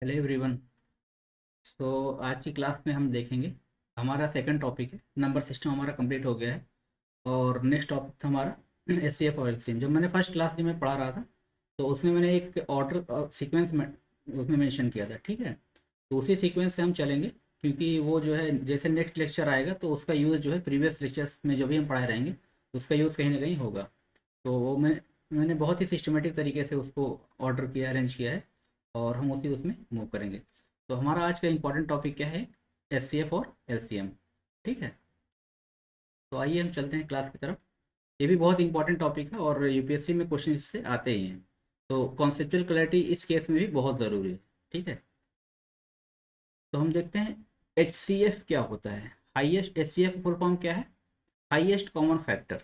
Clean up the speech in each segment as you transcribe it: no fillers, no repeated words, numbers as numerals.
Hello everyone. आज की class में हम देखेंगे, हमारा सेकंड टॉपिक है। नंबर सिस्टम हमारा कंप्लीट हो गया है और नेक्स्ट टॉपिक था हमारा एस सी एफ और एलसीएम। जब मैंने फर्स्ट क्लास में पढ़ा रहा था तो उसमें मैंने एक ऑर्डर सीक्वेंस में उसमें मेंशन किया था, ठीक है। तो उसी सीक्वेंस से हम चलेंगे, क्योंकि वो जो है जैसे नेक्स्ट लेक्चर आएगा तो उसका यूज़ जो है प्रीवियस लेक्चर्स में जो भी हम पढ़ाए रहेंगे उसका यूज़ कहीं ना कहीं होगा। तो वो मैंने बहुत ही सिस्टमेटिक तरीके से उसको ऑर्डर किया, अरेंज किया है और हम उसी उसमें मूव करेंगे। तो हमारा आज का इम्पोर्टेंट टॉपिक क्या है? एस सी एफ और एल सी एम, ठीक है। तो आइए हम चलते हैं क्लास की तरफ। ये भी बहुत इंपॉर्टेंट टॉपिक है और यूपीएससी में क्वेश्चन इससे आते ही हैं। तो कॉन्सेप्चुअल क्लैरिटी इस केस में भी बहुत ज़रूरी है, ठीक है। तो हम देखते हैं एच सी एफ क्या होता है। Highest H C F full form क्या है? Highest common factor.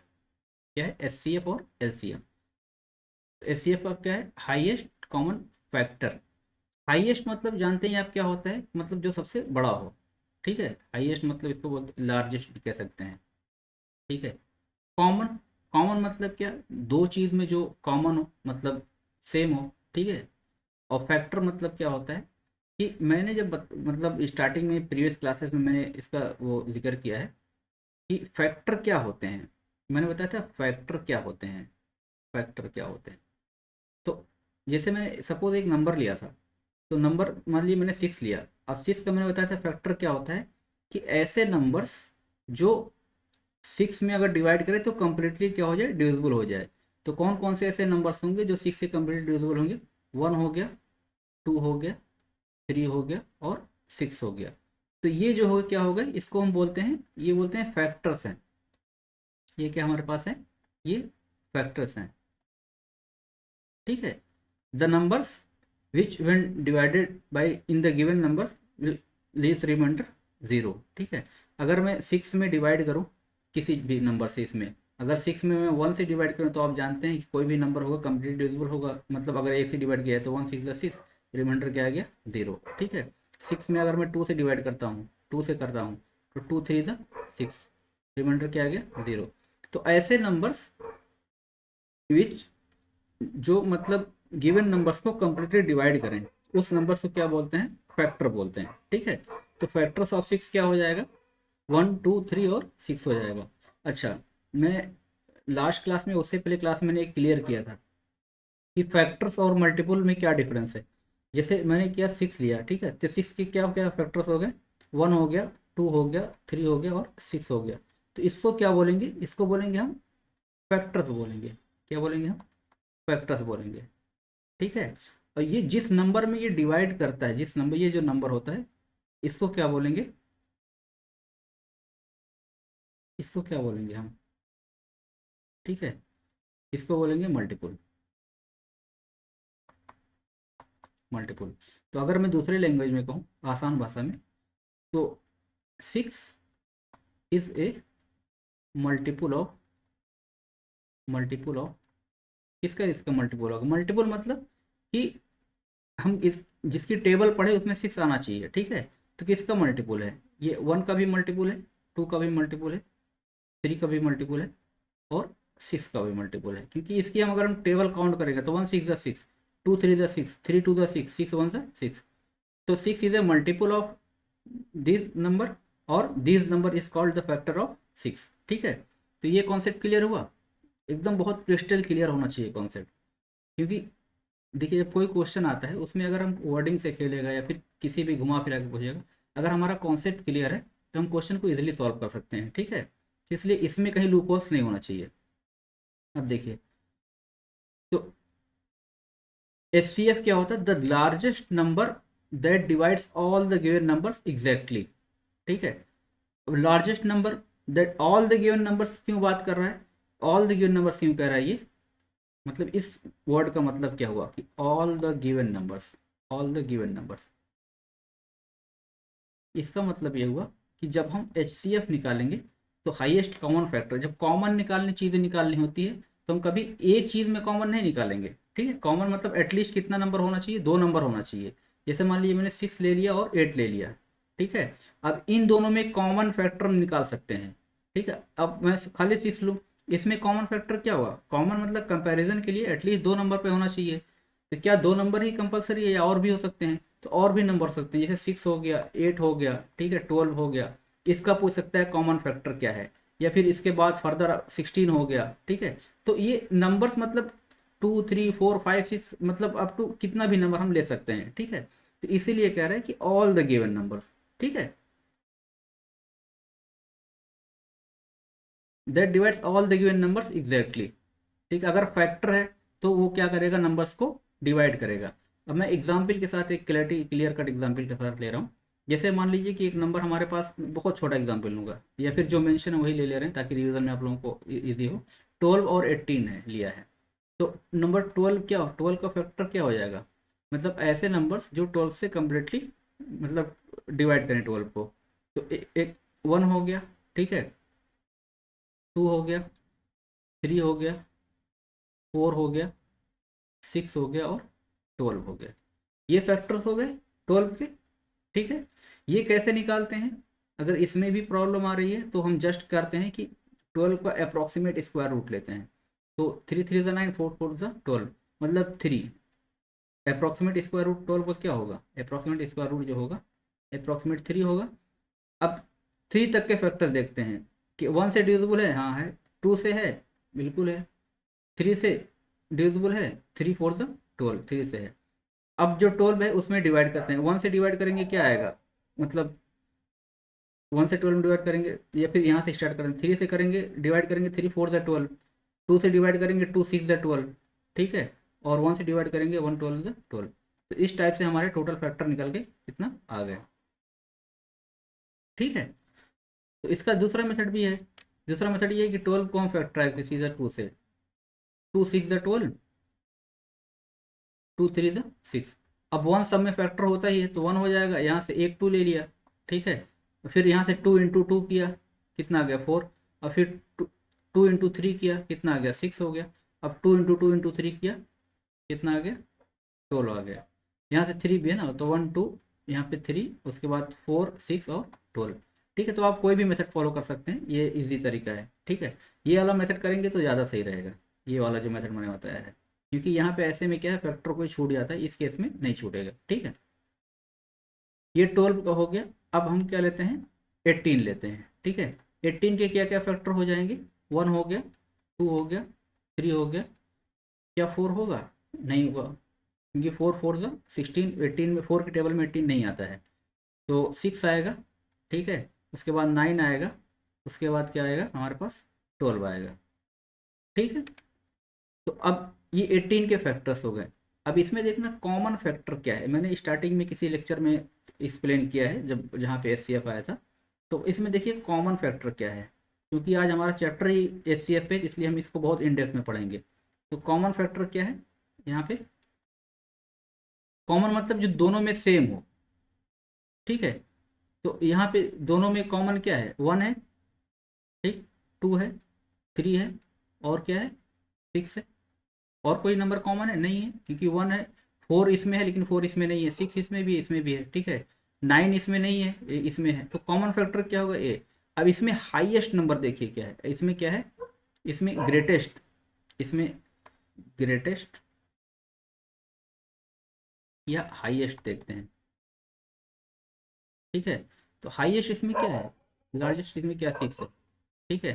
क्या है एस सी एफ और L C M? H C F का क्या है? Highest common factor. हाईएस्ट मतलब जानते हैं आप क्या होता है? मतलब जो सबसे बड़ा हो, ठीक है। हाईएस्ट मतलब इसको बोलते लार्जेस्ट भी कह सकते हैं, ठीक है। कॉमन, कॉमन मतलब क्या? दो चीज़ में जो कॉमन हो, मतलब सेम हो, ठीक है। और फैक्टर मतलब क्या होता है कि मैंने जब मतलब स्टार्टिंग में प्रीवियस क्लासेस में मैंने इसका वो जिक्र किया है कि फैक्टर क्या होते हैं। मैंने बताया था फैक्टर क्या होते हैं। फैक्टर क्या होते हैं? तो जैसे मैंने सपोज एक नंबर लिया था, तो नंबर मान लीजिए मैंने 6 लिया। अब 6 का मैंने बताया था फैक्टर क्या होता है कि ऐसे नंबर्स जो 6 में अगर डिवाइड करें तो कम्प्लीटली क्या हो जाए? डिविजिबल हो जाए। तो कौन कौन से ऐसे नंबर्स होंगे जो 6 से कम्प्लीटली डिविजिबल होंगे? 1 हो गया, 2 हो गया, 3 हो गया और 6 हो गया। तो ये जो हो क्या हो गए, इसको हम बोलते हैं, ये बोलते हैं फैक्टर्स हैं। ये क्या हमारे पास है? ये फैक्टर्स हैं, ठीक है। The numbers which when divided by in the given numbers will leaves remainder zero, ठीक है। अगर मैं 6 में डिवाइड करूँ किसी भी नंबर से, इसमें अगर 6 में मैं 1 से डिवाइड करूँ तो आप जानते हैं कि कोई भी नंबर होगा कंप्लीट डिविजिबल होगा। मतलब अगर 1 से डिवाइड किया है तो 1 6 रिमाइंडर क्या आ गया? ज़ीरो, ठीक है। 6 में अगर मैं 2 से डिवाइड करता हूँ, 2 से करता हूँ तो 2 3 6, रिमाइंडर क्या आ गया? ज़ीरो। तो ऐसे नंबर्स विच जो मतलब गिवन नंबर्स को कंप्लीटली डिवाइड करें, उस नंबर्स को क्या बोलते हैं? फैक्टर बोलते हैं, ठीक है। तो फैक्टर्स ऑफ 6 क्या हो जाएगा? 1 2 3 और 6 हो जाएगा। अच्छा, मैं लास्ट क्लास में, उससे पहले क्लास में मैंने एक क्लियर किया था कि फैक्टर्स और मल्टीपल में क्या डिफरेंस है। जैसे मैंने किया 6 लिया, ठीक है, तो 6 के क्या क्या फैक्टर्स हो गए? 1 हो गया, 2 हो गया, 3 हो गया और 6 हो गया। तो इसको क्या बोलेंगे? इसको बोलेंगे हम फैक्टर्स बोलेंगे। क्या बोलेंगे हम? फैक्टर्स बोलेंगे, ठीक है। और ये जिस नंबर में ये डिवाइड करता है, जिस नंबर, ये जो नंबर होता है, इसको क्या बोलेंगे? इसको क्या बोलेंगे हम? ठीक है, इसको बोलेंगे मल्टीपल। मल्टीपल। तो अगर मैं दूसरे लैंग्वेज में कहूँ, आसान भाषा में, तो 6 is a multiple of, multiple of किसका? इसका मल्टीपल होगा। मल्टीपल मतलब कि हम इस जिसकी टेबल पढ़े उसमें 6 आना चाहिए, ठीक है। तो किसका मल्टीपल है? ये 1 का भी मल्टीपल है, 2 का भी मल्टीपल है, 3 का भी मल्टीपल है और 6 का भी मल्टीपल है। क्योंकि इसकी हम अगर हम टेबल काउंट करेंगे तो 1 6 ज़ 6, 2 3 ज़ 6, 3 2 ज़ 6, 6 1 ज़ 6। तो 6 is a multiple of this number और this number is called the factor of 6, ठीक है। तो ये कॉन्सेप्ट क्लियर हुआ? एकदम बहुत क्रिस्टल क्लियर होना चाहिए कॉन्सेप्ट। क्योंकि देखिए, जब कोई क्वेश्चन आता है उसमें अगर हम वर्डिंग से खेलेगा या फिर किसी भी घुमा फिरा के पूछेगा, अगर हमारा कॉन्सेप्ट क्लियर है तो हम क्वेश्चन को इजीली सॉल्व कर सकते हैं, ठीक है। इसलिए इसमें कहीं लूप होल्स नहीं होना चाहिए। अब देखिए, तो एच सी एफ क्या होता है? The largest number that divides all the given numbers exactly, ठीक है। अब largest number that all the given numbers क्यों बात कर रहा है? ऑल द गिवन नंबर्स क्यों कह रहा है ये? मतलब इस वर्ड का मतलब क्या हुआ कि all the given numbers, all the given numbers. इसका मतलब ये हुआ कि जब हम एच सी एफ निकालेंगे तो हाईएस्ट कॉमन फैक्टर, जब कॉमन निकालनी चीज़ें निकालनी होती है तो हम कभी एक चीज़ में कॉमन नहीं निकालेंगे, ठीक है। कॉमन मतलब एटलीस्ट कितना नंबर होना चाहिए? 2 नंबर होना चाहिए। जैसे मान लीजिए मैंने 6 ले लिया और 8 ले लिया, ठीक है। अब इन दोनों में कॉमन फैक्टर निकाल सकते हैं, ठीक है। अब मैं खाली 6 लूँ, इसमें कॉमन फैक्टर क्या हुआ? कॉमन मतलब कंपैरिजन के लिए एटलीस्ट 2 नंबर पे होना चाहिए। तो क्या 2 नंबर ही कंपलसरी है या और भी हो सकते हैं? तो और भी नंबर हो सकते हैं, जैसे 6 हो गया, 8 हो गया, ठीक है, 12 हो गया। इसका पूछ सकता है कॉमन फैक्टर क्या है, या फिर इसके बाद फर्दर 16 हो गया, ठीक है। तो ये नंबर्स मतलब 2 3 4 5 6 मतलब अप टू कितना भी नंबर हम ले सकते हैं, ठीक है। तो इसीलिए कह रहे हैं कि ऑल द गिवन नंबर्स, ठीक है, that divides all the given numbers exactly. ठीक है, अगर फैक्टर है तो वो क्या करेगा, नंबर्स को डिवाइड करेगा। अब मैं एग्जाम्पल के साथ एक क्लियर कट एग्जाम्पल के साथ ले रहा हूँ। जैसे मान लीजिए कि एक नंबर हमारे पास, बहुत छोटा एग्जाम्पल लूंगा, या फिर जो मेंशन है वही ले ले रहे हैं ताकि रिवीजन में आप लोगों को ईजी हो। 12 और 18 है लिया है। तो नंबर 12 क्या, 12 का फैक्टर क्या हो जाएगा, मतलब ऐसे नंबर्स जो 12 से कम्प्लीटली मतलब डिवाइड करें 12 को। तो एक 1 हो गया, ठीक है, 2 हो गया, 3 हो गया, 4 हो गया, 6 हो गया, और 12 हो गया। ये फैक्टर्स हो गए 12 के, ठीक है। ये कैसे निकालते हैं, अगर इसमें भी प्रॉब्लम आ रही है तो हम जस्ट करते हैं कि 12 का अप्रॉक्सीमेट स्क्वायर रूट लेते हैं। तो 3 3 9, 4 4 12, मतलब 3। अप्रॉक्सीमेट स्क्वायर रूट 12 का क्या होगा, अप्रॉक्सीमेट स्क्वायर रूट जो होगा अप्रॉक्सीमेट 3 होगा। अब 3 तक के फैक्टर देखते हैं कि 1 से डिविजिबल है, हाँ है, 2 से है, बिल्कुल है, 3 से डिविजिबल है, 3 4 12, 3 से है। अब जो 12 है उसमें डिवाइड करते हैं, 1 से डिवाइड करेंगे क्या आएगा, मतलब 1 से 12 में डिवाइड करेंगे, या फिर यहाँ से स्टार्ट करेंगे, 3 से करेंगे, डिवाइड करेंगे, 3 4 12, 2 से डिवाइड करेंगे, 2 6 12, ठीक है, और 1 से डिवाइड करेंगे, 1 12 12। तो इस टाइप से हमारे टोटल फैक्टर निकल के कितना आ गया, ठीक है। तो इसका दूसरा मेथड भी है। दूसरा मेथड ये है कि 12 को हम फैक्टराइज कर, सीधा 2 से, 2 6 12, 2 3 6। अब 1 सब में फैक्टर होता ही है तो 1 हो जाएगा, यहाँ से एक 2 ले लिया, ठीक है, फिर यहाँ से 2 × 2 किया, कितना आ गया 4। और फिर 2 × 3 किया, कितना आ गया 6 हो गया। अब 2 × 2 × 3 किया, कितना आ गया 12 आ गया। यहाँ से 3 भी है ना, तो 1 2, यहाँ पे 3, उसके बाद 4 6 और 12, ठीक है। तो आप कोई भी मेथड फॉलो कर सकते हैं, ये इजी तरीका है, ठीक है। ये वाला मेथड करेंगे तो ज़्यादा सही रहेगा, ये वाला जो मेथड मैंने बताया है, क्योंकि यहाँ पे ऐसे में क्या है, फैक्टर कोई छूट जाता है, इस केस में नहीं छूटेगा, ठीक है। ये 12 का हो गया। अब हम क्या लेते हैं, 18 लेते हैं, ठीक है। 18 के क्या क्या फैक्टर हो जाएंगे, 1 हो गया, 2 हो गया, 3 हो गया, क्या 4 होगा, नहीं होगा, क्योंकि 4 4 16, 18 में 4 के टेबल में 18 नहीं आता है। तो 6 आएगा, ठीक है, उसके बाद 9 आएगा, उसके बाद क्या आएगा हमारे पास, 12 आएगा, ठीक है। तो अब ये 18 के फैक्टर्स हो गए। अब इसमें देखना कॉमन फैक्टर क्या है, मैंने स्टार्टिंग में किसी लेक्चर में एक्सप्लेन किया है जब जहाँ पे एचसीएफ आया था। तो इसमें देखिए कॉमन फैक्टर क्या है, क्योंकि आज हमारा चैप्टर ही एचसीएफ पे, इसलिए हम इसको बहुत इन डेप्थ में पढ़ेंगे। तो कॉमन फैक्टर क्या है यहाँ पे, कॉमन मतलब जो दोनों में सेम हो, ठीक है। तो यहाँ पे दोनों में कॉमन क्या है, 1 है, ठीक, 2 है, 3 है, और क्या है, 6 है। और कोई नंबर कॉमन है नहीं है, क्योंकि 1 है, 4 इसमें है लेकिन 4 इसमें नहीं है, 6 इसमें भी है, इसमें भी है, ठीक है, 9 इसमें नहीं है, इसमें है। तो कॉमन फैक्टर क्या होगा, ए। अब इसमें हाईएस्ट नंबर देखिए क्या है, इसमें क्या है, इसमें ग्रेटेस्ट, इसमें ग्रेटेस्ट या हाईएस्ट देखते हैं, ठीक है। तो हाईएस्ट इसमें क्या है, लार्जेस्ट इसमें क्या 6 है, ठीक है।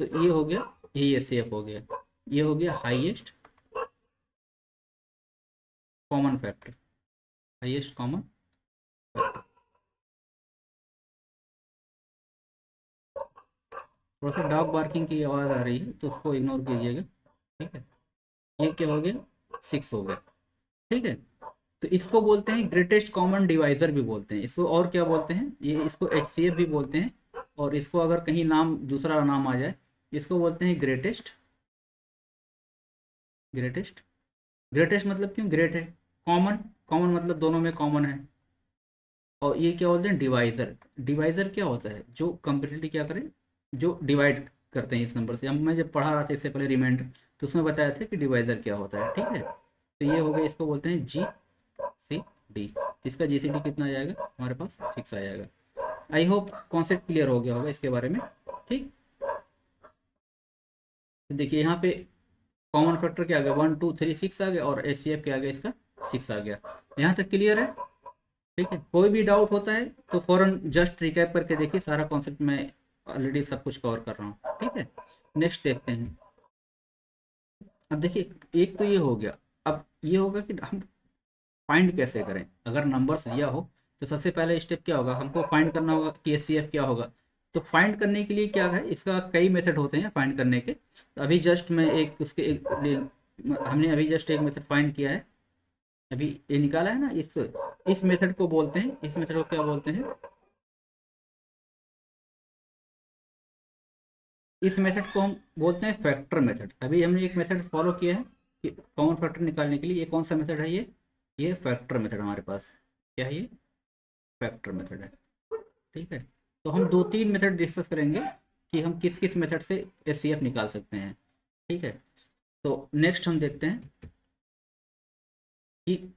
तो ये हो गया, ये सेफ हो गया, ये हो गया highest common factor, highest common factor. थोड़ा सा डॉग बार्किंग की आवाज़ आ रही है तो उसको इग्नोर कीजिएगा, ठीक है। ये क्या हो गया, 6 हो गया, ठीक है। तो इसको बोलते हैं ग्रेटेस्ट कॉमन डिवाइजर भी बोलते हैं इसको, और क्या बोलते हैं, ये इसको एचसीएफ भी बोलते हैं। और इसको अगर कहीं नाम दूसरा नाम आ जाए, इसको बोलते हैं ग्रेटेस्ट, ग्रेटेस्ट, ग्रेटेस्ट मतलब क्यों ग्रेट है, कॉमन, कॉमन मतलब दोनों में कॉमन है। और ये क्या बोलते हैं डिवाइजर, डिवाइजर क्या होता है, जो कंप्लीटली क्या करें, जो डिवाइड करते हैं इस नंबर से। अब मैं जब पढ़ा रहा था इससे पहले रिमाइंडर, तो उसमें बताया था कि डिवाइजर क्या होता है, ठीक है। तो ये हो गया, इसको बोलते हैं जी सी डी। इसका जी सी डी कितना आ जाएगा हमारे पास, 6 आ जाएगा। आई होप कॉन्सेप्ट क्लियर हो गया होगा इसके बारे में, ठीक। तो देखिए यहाँ पे कॉमन फैक्टर क्या आ गया, 1 2 3 6 आ गया, और एच सी एफ क्या आ गया इसका 6 आ गया। यहाँ तक क्लियर है, ठीक है, कोई भी डाउट होता है तो फौरन जस्ट रिकैप करके देखिए, सारा कॉन्सेप्ट मैं ऑलरेडी सब कुछ कवर कर रहा हूँ। ठीक है, नेक्स्ट देखते हैं। अब देखिए, एक तो ये हो गया। अब ये होगा कि हम फाइंड कैसे करें। अगर नंबर्स दिया हो तो सबसे पहले स्टेप क्या होगा, हमको फाइंड करना होगा कि एचसीएफ क्या होगा। तो फाइंड करने के लिए क्या है, इसका कई मेथड होते हैं फाइंड करने के। तो अभी जस्ट मैं एक उसके हमने अभी जस्ट एक मेथड फाइंड किया है, अभी ये निकाला है ना। इस मेथड को बोलते हैं, इस मेथड को क्या बोलते हैं, इस मेथड को हम बोलते हैं फैक्टर मेथड। अभी हमने एक मेथड फॉलो किया है कि कॉमन फैक्टर निकालने के लिए। ये कौन सा मेथड है, ये फैक्टर मेथड हमारे पास। क्या है ये, फैक्टर मेथड है। ठीक है, तो हम दो तीन मेथड डिस्कस करेंगे कि हम किस किस मेथड से एचसीएफ निकाल सकते हैं। ठीक है, तो नेक्स्ट हम देखते हैं कि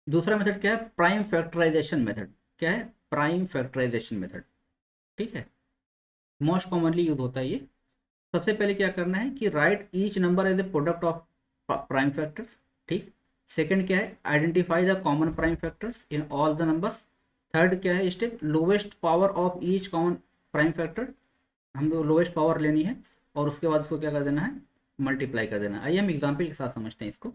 दूसरा मेथड क्या है, प्राइम फैक्टराइजेशन मेथड। क्या है, प्राइम फैक्टराइजेशन मेथड। ठीक है, मोस्ट कॉमनली यूज होता है ये। सबसे पहले क्या करना है कि write each number as a product of prime factors. ठीक, सेकंड क्या है, identify the common prime factors in all the numbers. Third क्या है step, lowest power of each common prime factor. हम लोग लोवेस्ट पावर लेनी है और उसके बाद उसको क्या कर देना है, मल्टीप्लाई कर देना है। आइए हम एग्जाम्पल के साथ समझते हैं इसको।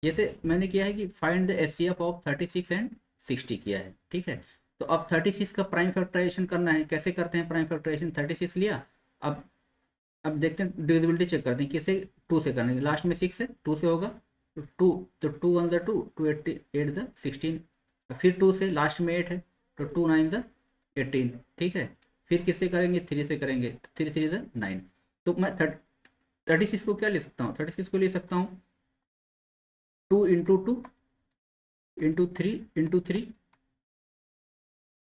जैसे मैंने किया है कि find the HCF of 36 and 60 किया है। ठीक है, तो अब 36 का प्राइम फैक्टराइजेशन करना है। कैसे करते हैं प्राइम फैक्टराइजेशन, 36 लिया। अब अब देखते हैं, डिविजिबिलिटी चेक करते हैं किसे, टू से करने, लास्ट में 6 है, टू से होगा तो टू, तो two one the two, two eight eight the 16। फिर टू से लास्ट में 8 है तो टू नाइन द 18। ठीक है, फिर किससे करेंगे, थ्री से करेंगे, थ्री थ्री द 9। तो मैं 36 को क्या ले सकता हूँ, 36 को ले सकता हूँ two into two into three into three.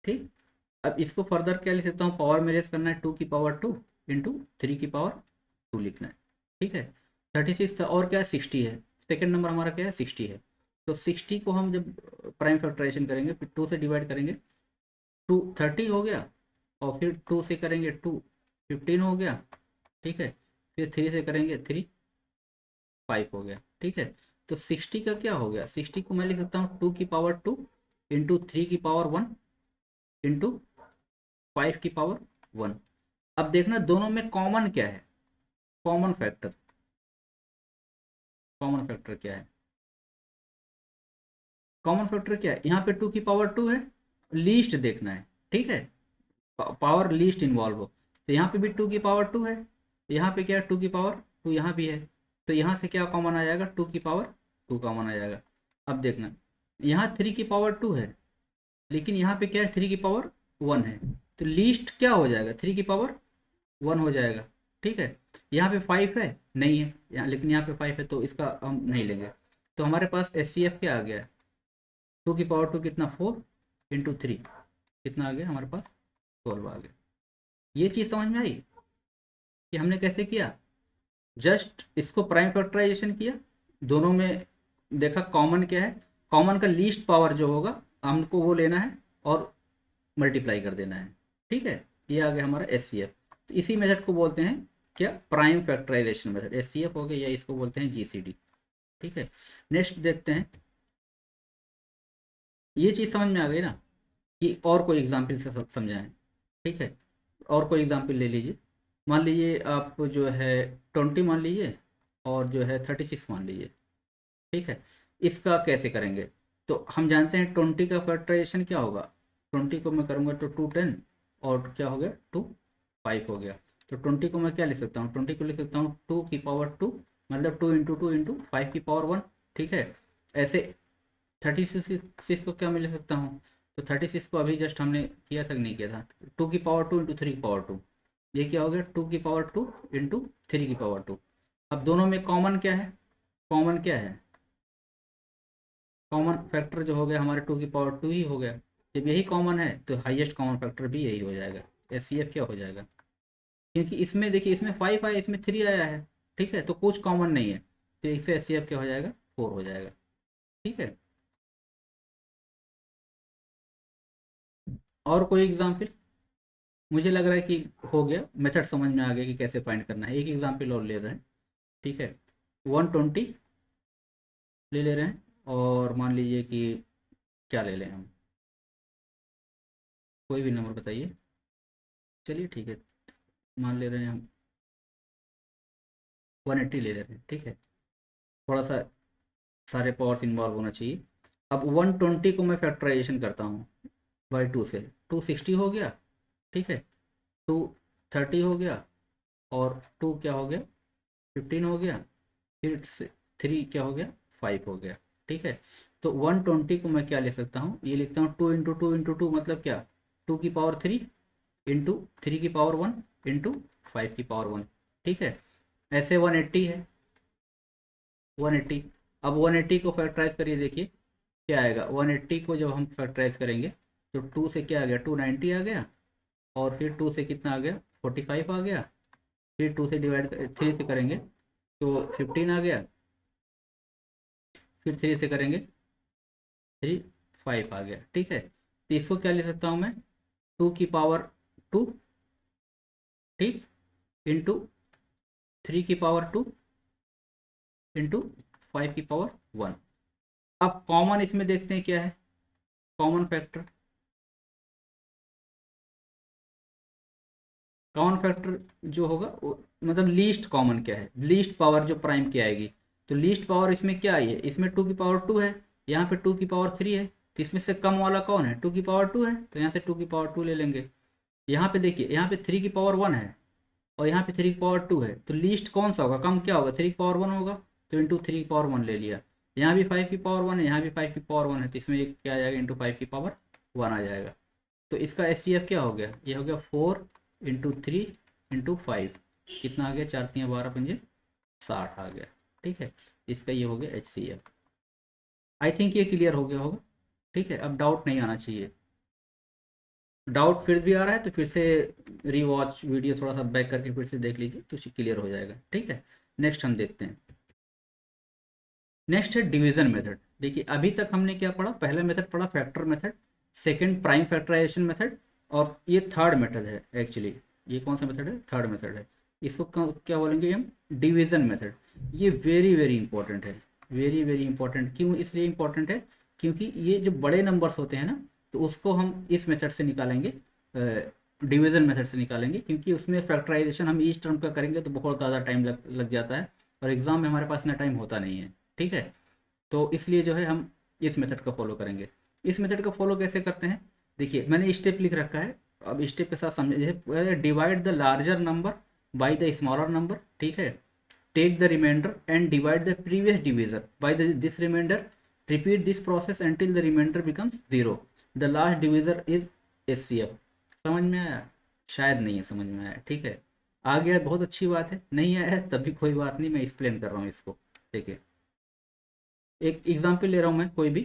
ठीक, अब इसको फर्दर क्या ले सकता हूँ, पावर में रेस करना है, टू की पावर टू इंटू थ्री की पावर टू लिखना है। ठीक है, 36 था और क्या है, 60 है। सेकेंड नंबर हमारा क्या है, 60 है। तो 60 को हम जब प्राइम फैक्टराइजेशन करेंगे, फिर टू से डिवाइड करेंगे, टू 30 हो गया। और फिर टू से करेंगे टू, 15 हो गया। ठीक है, फिर थ्री से करेंगे थ्री, 5 हो गया। ठीक है, तो 60 का क्या हो गया, 60 को मैं लिख सकता हूँ टू की पावर टू इंटू थ्री की पावर वन इंटू 5 की पावर वन। अब देखना दोनों में कॉमन क्या है, कॉमन फैक्टर, कॉमन फैक्टर क्या है, कॉमन फैक्टर क्या है, यहाँ पे टू की पावर टू है, लीस्ट देखना है। ठीक है, पावर लीस्ट इन्वॉल्व हो, तो यहाँ पे भी टू की पावर टू है, यहाँ पे क्या है, टू की पावर टू यहाँ भी है। तो यहाँ से क्या कॉमन आ जाएगा, टू की पावर टू कॉमन आ जाएगा। अब देखना, यहाँ थ्री की पावर टू है, लेकिन यहाँ पे क्या है, थ्री की पावर वन है। तो लीस्ट क्या हो जाएगा, थ्री की पावर वन हो जाएगा। ठीक है, यहाँ पे फाइव है, नहीं है यहाँ, लेकिन यहाँ पे फाइव है तो इसका हम नहीं लेंगे। तो हमारे पास एच सी एफ क्या आ गया, टू की पावर टू कितना, फोर इंटू थ्री कितना आ गया हमारे पास, 12 आ गया। ये चीज़ समझ में आई कि हमने कैसे किया, जस्ट इसको प्राइम फैक्टराइजेशन किया, दोनों में देखा कॉमन क्या है, कॉमन का लीस्ट पावर जो होगा हमको वो लेना है और मल्टीप्लाई कर देना है। ठीक है, ये आ गया हमारा एच सी एफ। तो इसी मेथड को बोलते हैं क्या, prime factorization method, H C F हो गया, या इसको बोलते हैं जी सी डी। ठीक है, नेक्स्ट देखते हैं। ये चीज़ समझ में आ गई ना, कि और कोई एग्जाम्पल से समझाएं। ठीक है, और कोई एग्जाम्पल ले लीजिए। मान लीजिए आप जो है 20 मान लीजिए, और जो है 36 मान लीजिए। ठीक है, इसका कैसे करेंगे, तो हम जानते हैं 20 का फैक्टराइजेशन क्या होगा, 20 को मैं करूँगा तो टू 10, और क्या हो गया, टू 5 हो गया। तो 20 को मैं क्या लिख सकता हूँ, 20 को लिख सकता हूँ टू की पावर टू, मतलब टू इंटू फाइव की पावर वन। ठीक है, ऐसे 36 को क्या मैं लिख सकता हूँ, तो 36 को अभी जस्ट हमने किया था कि नहीं किया था, टू की पावर टू इंटू थ्री की पावर टू। ये क्या हो गया, टू की पावर टू इंटू थ्री की पावर टू। अब दोनों में कॉमन क्या है, कॉमन क्या है, कॉमन फैक्टर जो हो गया हमारे टू की पावर टू ही हो गया। जब यही कॉमन है तो हाईएस्ट कॉमन फैक्टर भी यही हो जाएगा, एच सी एफ क्या हो जाएगा, क्योंकि इसमें देखिए, इसमें फाइव आया, इसमें थ्री आया है। ठीक है, तो कुछ कॉमन नहीं है, तो इससे एच सी एफ क्या हो जाएगा, फोर हो जाएगा। ठीक है, और कोई एग्जाम्पल, मुझे लग रहा है कि हो गया, मेथड समझ में आ गया कि कैसे फाइंड करना है। एक एग्जाम्पल और ले रहे हैं। ठीक है, 120 ले ले रहे हैं, और मान लीजिए कि क्या ले लें हम, कोई भी नंबर बताइए। चलिए ठीक है, मान ले रहे हैं हम 180 ले ले रहे हैं, ठीक है। थोड़ा सा सारे पावर्स इन्वॉल्व होना चाहिए। अब 120 को मैं फैक्टराइजेशन करता हूँ बाई 2 से, 260 हो गया, ठीक है। 230 हो गया, और 2 क्या हो गया, 15 हो गया, फिर से 3 क्या हो गया, 5 हो गया, ठीक है। तो 120 को मैं क्या ले सकता हूँ, ये लिखता हूँ 2 इंटू 2 मतलब क्या, 2 की पावर 3 इंटू 3 की पावर 1 इंटू 5 की पावर 1, ठीक है। ऐसे 180 है, 180। अब 180 को फैक्टराइज करिए, देखिए क्या आएगा। 180 को जब हम फैक्टराइज करेंगे तो 2 से क्या आ गया, 290 आ गया, और फिर 2 से कितना आ गया, 45 आ गया, फिर 2 से डिवाइड 3 से करेंगे तो 15 आ गया, फिर 3 से करेंगे 5 आ गया, ठीक है। तो इसको क्या ले सकता हूँ मैं, 2 की पावर 2, ठीक, इंटू 3 की पावर 2 इंटू 5 की पावर 1। अब कॉमन इसमें देखते हैं क्या है, कॉमन फैक्टर। कॉमन फैक्टर जो होगा मतलब लीस्ट कॉमन क्या है, लीस्ट पावर जो प्राइम की आएगी। तो लीस्ट पावर इसमें क्या आई है, इसमें 2 की पावर 2 है, यहाँ पे 2 की पावर 3 है, तो इसमें से कम वाला कौन है, 2 की पावर 2 है, तो यहाँ से 2 की पावर 2 ले लेंगे। यहाँ पे देखिए, यहाँ पे 3 की पावर 1 है, और यहाँ पे 3 की पावर 2 है, तो लीस्ट कौन सा होगा, कम क्या होगा, 3 की पावर 1 होगा, तो इंटू 3 की पावर 1 ले लिया। यहाँ भी 5 की पावर 1 है, यहाँ भी 5 की पावर 1 है, तो इसमें ये क्या आ जाएगा, इंटू 5 की पावर 1 आ जाएगा। तो इसका एच क्या हो गया, ये हो गया 4 इंटू 3 इंटू 5, कितना आ गया, 4 3 12 5 60 आ गया, ठीक है। इसका ये हो गया एच। आई थिंक ये क्लियर हो गया होगा, ठीक है। अब डाउट नहीं आना चाहिए। डाउट फिर भी आ रहा है तो फिर से रीवॉच वीडियो थोड़ा सा बैक करके फिर से देख लीजिए तो क्लियर हो जाएगा, ठीक है। नेक्स्ट हम देखते हैं, नेक्स्ट है डिवीजन मेथड। देखिए अभी तक हमने क्या पढ़ा, पहला मेथड पढ़ा factor method, second prime factorization method, और ये थर्ड मेथड है एक्चुअली। ये कौन सा मेथड है, थर्ड मेथड है। इसको क्या बोलेंगे हम, डिवीजन मेथड। ये वेरी वेरी इंपॉर्टेंट है, वेरी वेरी इंपॉर्टेंट। क्यों इसलिए इंपॉर्टेंट है, क्योंकि ये जो बड़े नंबर्स होते हैं ना, तो उसको हम इस मेथड से निकालेंगे, डिवीजन मेथड से निकालेंगे, क्योंकि उसमें फैक्टराइजेशन हम ईच टर्म का करेंगे तो बहुत ज़्यादा टाइम लग जाता है, और एग्ज़ाम में हमारे पास इतना टाइम होता नहीं है, ठीक है। तो इसलिए जो है हम इस मेथड को फॉलो करेंगे। इस मेथड को फॉलो कैसे करते हैं, देखिए मैंने स्टेप लिख रखा है, अब स्टेप के साथ समझे। जैसे divide the larger number by the smaller number, ठीक है। Take the remainder and divide the previous divisor by this remainder, repeat this process until the remainder becomes 0, the last divisor is HCF। समझ में आया, शायद नहीं है समझ में आया, ठीक है। आ गया बहुत अच्छी बात है, नहीं आया है तभी कोई बात नहीं, मैं एक्सप्लेन कर रहा हूँ इसको, देखिए। एक एग्जांपल ले रहा हूँ मैं कोई भी,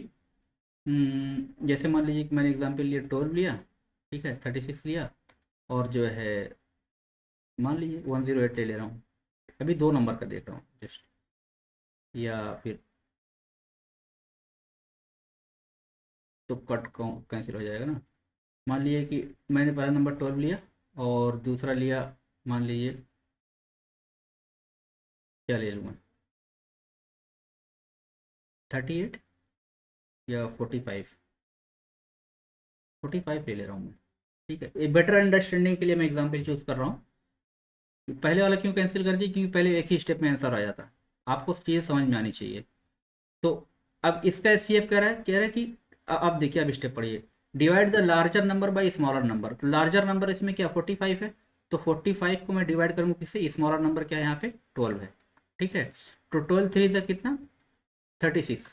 जैसे मान लीजिए कि मैंने एग्जांपल लिया 12 लिया, ठीक है, 36 लिया, और जो है मान लीजिए 108 ले ले रहा हूँ। अभी दो नंबर का देख रहा हूँ जस्ट, या फिर तो कट कैंसिल हो जाएगा ना। मान लीजिए कि मैंने पहला नंबर 12 लिया, और दूसरा लिया, मान लीजिए क्या ले लूँ मैं, 38 या 45 ले ले रहा हूँ मैं, ठीक है। ये बेटर अंडरस्टैंडिंग के लिए मैं एग्जांपल चूज कर रहा हूँ। पहले वाला क्यों कैंसिल कर दिया, क्योंकि पहले एक ही स्टेप में आंसर आ जाता, आपको चीज़ समझ में आनी चाहिए। तो अब इसका एचसीएफ कह रहा है कि अब देखिए, अब स्टेप पढ़िए, divide the larger number bye smaller number. तो लार्जर नंबर इसमें क्या 45 है, तो 45 को मैं डिवाइड करूँगा किससे, स्मॉलर नंबर क्या है यहाँ पे 12 है, ठीक है। तो 12 3 तक कितना 36,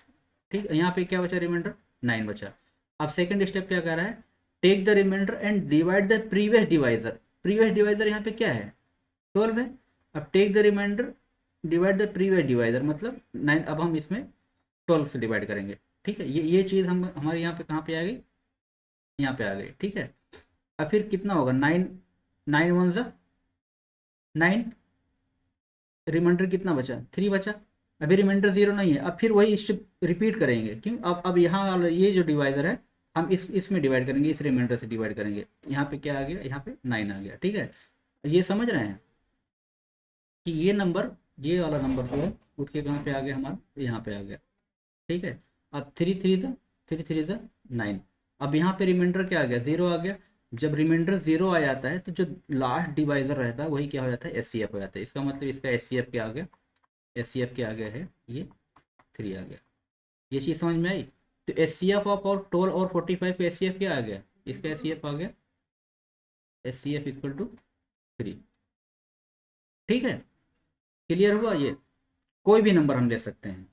ठीक है। यहाँ पे क्या बचा रिमाइंडर 9 बचा। अब सेकंड स्टेप क्या कह रहा है, take the remainder and divide the previous divisor. Previous divisor यहाँ पे क्या है 12 है। अब take the remainder divide the previous divisor मतलब 9, अब हम इसमें 12 से डिवाइड करेंगे, ठीक है। ये चीज़ हम हमारे यहाँ पे कहाँ पे आ गई, यहाँ पे आ गई, ठीक है। अब फिर कितना होगा 9, 9 1 ज़ा 9, रिमाइंडर कितना बचा 3 बचा। अभी रिमाइंडर 0 नहीं है, अब फिर वही स्टेप रिपीट करेंगे, क्यों, अब यहाँ वाला ये जो डिवाइजर है हम इसमें डिवाइड करेंगे, इस रिमाइंडर से डिवाइड करेंगे। यहाँ पे क्या आ गया, यहाँ पे 9 आ गया, ठीक है। ये समझ रहे हैं कि ये नंबर, ये वाला नंबर जो है उठ के कहाँ पे आ गया हमारा, यहाँ पे आ गया, ठीक है। अब 3 3 था 3 3 ज़ा 9। अब यहाँ पे रिमाइंडर क्या आ गया, 0 आ गया। जब रिमाइंडर 0 आ जाता है तो जो लास्ट डिवाइजर रहता है वही क्या हो जाता है, एस हो जाता है। इसका मतलब इसका एस क्या आ गया, एस क्या आ गया है, ये 3 आ गया। ये चीज़ समझ में आई। तो एस सी एफ ऑफ और 12 और 45 का एस सी एफ क्या आ गया, इसका एस सी एफ आ गया, S C F equal to 3। ठीक है, क्लियर हुआ। ये कोई भी नंबर हम ले सकते हैं,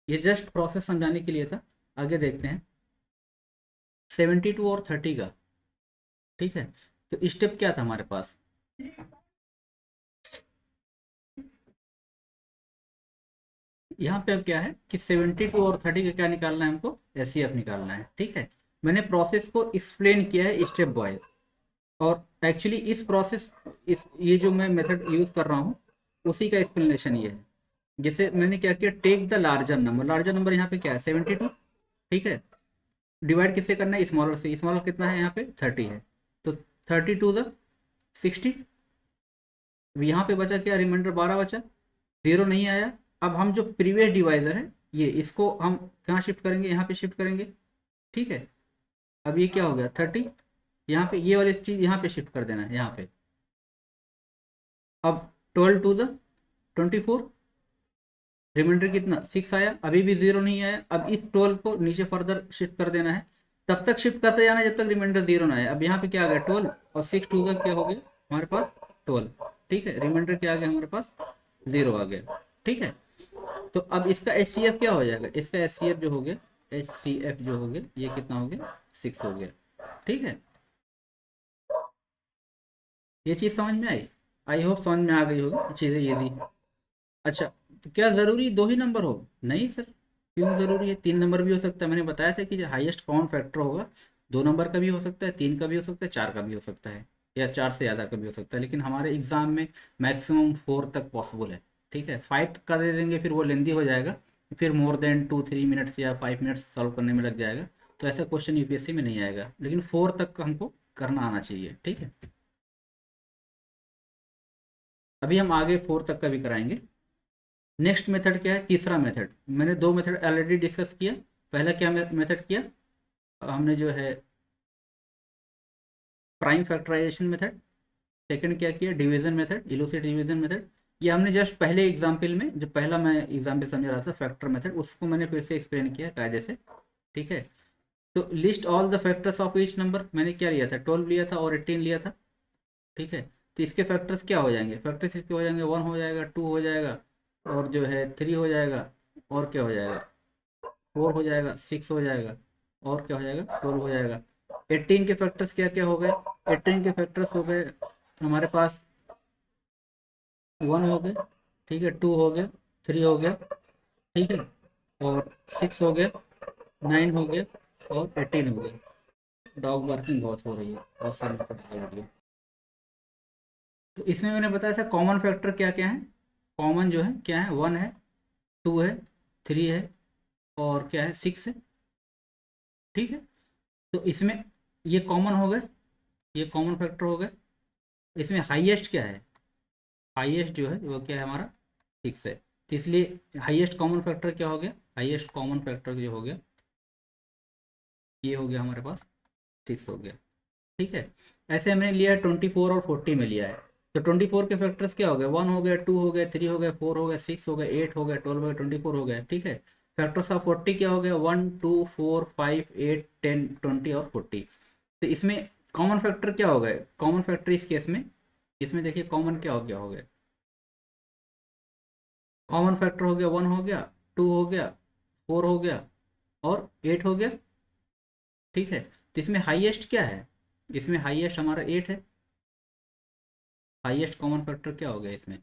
ये जस्ट प्रोसेस समझाने के लिए था। आगे देखते हैं 72 और 30 का। ठीक है, तो स्टेप क्या था हमारे पास, यहाँ पे अब क्या है कि 72 और 30 का क्या निकालना है हमको, एस सी एफ निकालना है। ठीक है, मैंने प्रोसेस को एक्सप्लेन किया है स्टेप वाइज। और एक्चुअली इस प्रोसेस, इस ये जो मैं मेथड यूज़ कर रहा हूँ उसी का एक्सप्लेनेशन ये है। जैसे मैंने क्या किया, take the larger number, larger number यहाँ पे क्या है 72। ठीक है, डिवाइड किससे करना है, स्मॉलर से। स्मॉलर कितना है यहाँ पे 30 है, तो 32 द 60। यहाँ पे बचा क्या, रिमाइंडर 12 बचा, 0 नहीं आया। अब हम जो प्रीवियस डिवाइजर है ये, इसको हम कहाँ शिफ्ट करेंगे, यहाँ पे शिफ्ट करेंगे। ठीक है, अब ये क्या हो गया 30, यहाँ पे ये वाली चीज़ यहाँ पे शिफ्ट कर देना है यहाँ पे। अब 12 टू द 24, रिमाइंडर कितना 6 आया, अभी भी 0 नहीं आया। अब इस 12 को नीचे फर्दर शिफ्ट कर देना है, तब तक शिफ्ट करते जाना जब तक रिमाइंडर 0 ना आए। अब यहाँ पे क्या आ गया 12 और 6 टू द क्या हो गया हमारे पास 12। ठीक है, रिमाइंडर क्या आ गया हमारे पास 0 आ गया। ठीक है, तो अब इसका एच सी एफ क्या हो जाएगा, इसका एच सी एफ जो हो गया, एच सी एफ जो हो गया ये कितना हो गया 6 हो गया। ठीक है, ये चीज़ समझ में आई, आई होप समझ में आ गई होगी चीज़ें इजी। अच्छा, तो क्या ज़रूरी 2 ही नंबर हो, नहीं सर, क्यों ज़रूरी है, 3 नंबर भी हो सकता है। मैंने बताया था कि जो हाईएस्ट कॉमन फैक्टर होगा 2 नंबर का भी हो सकता है, 3 का भी हो सकता है, 4 का भी हो सकता है, या 4 से ज़्यादा का भी हो सकता है। लेकिन हमारे एग्ज़ाम में मैक्सिमम 4 तक पॉसिबल है। ठीक है, 5 का दे देंगे फिर वो लेंदी हो जाएगा, फिर मोर देन 2 3 मिनट्स या 5 मिनट्स सॉल्व करने में लग जाएगा। तो ऐसा क्वेश्चन यूपीएससी में नहीं आएगा, लेकिन 4 तक का हमको करना आना चाहिए। ठीक है, अभी हम आगे 4 तक का भी कराएंगे। नेक्स्ट मेथड क्या है, तीसरा मेथड। मैंने 2 मेथड ऑलरेडी डिस्कस किया। पहला क्या मेथड किया हमने, जो है प्राइम फैक्टराइजेशन मेथड। सेकंड क्या किया, division method, elusive division method. ये हमने जस्ट पहले एग्जाम्पल में, जो पहला मैं एग्जाम्पल समझ रहा था फैक्टर मेथड, उसको मैंने फिर से एक्सप्लेन किया कायदे से। ठीक है, तो list all the factors of each number, मैंने क्या लिया था 12 लिया था और 18 लिया था। ठीक है, तो इसके फैक्टर्स क्या हो जाएंगे, फैक्टर्स इसके हो जाएंगे 1 हो जाएगा, 2 हो जाएगा, और जो है 3 हो जाएगा, और क्या हो जाएगा 4 हो जाएगा, 6 हो जाएगा, और क्या हो जाएगा 12 हो जाएगा। 18 के फैक्टर्स क्या क्या हो गए, 18 के फैक्टर्स हो गए हमारे पास 1 हो गए, ठीक है, 2 हो गया, 3 हो गया, ठीक है, और 6 हो गया, 9 हो गया, और 18 हो गया। डॉग बार्किंग बहुत हो रही है, बहुत सारे वीडियो। तो इसमें मैंने बताया था कॉमन फैक्टर क्या क्या है। कॉमन जो है क्या है, 1 है, 2 है, 3 है, और क्या है 6 है। ठीक है, तो इसमें ये कॉमन हो गए, ये कॉमन फैक्टर हो गए। इसमें हाईएस्ट क्या है, हाईएस्ट जो है वो क्या है हमारा 6 है। तो इसलिए हाईएस्ट कॉमन फैक्टर क्या हो गया, हाईएस्ट कॉमन फैक्टर जो हो गया ये हो गया हमारे पास 6 हो गया। ठीक है, ऐसे हमने लिया है 24 और 40 में लिया है। तो 24 के फैक्टर्स क्या हो गए, 1 हो गया, 2 हो गया, 3 हो गया, 4 हो गया, 6 हो गया, 8 हो गया, 12 हो गया, 24 हो गया। ठीक है, फैक्टर्स ऑफ 40 क्या हो गया, 1 2 4 5 8 10 20 और 40। तो इसमें कॉमन फैक्टर क्या हो गए, कॉमन फैक्टर इस केस में, इसमें देखिए कॉमन क्या हो गया, कॉमन फैक्टर हो गया 1 हो गया, 2 हो गया, 4 हो गया, और 8 हो गया। ठीक है, तो इसमें हाईएस्ट क्या है, इसमें हाईएस्ट हमारा 8 है। हाईएस्ट कॉमन फैक्टर क्या हो गया इसमें,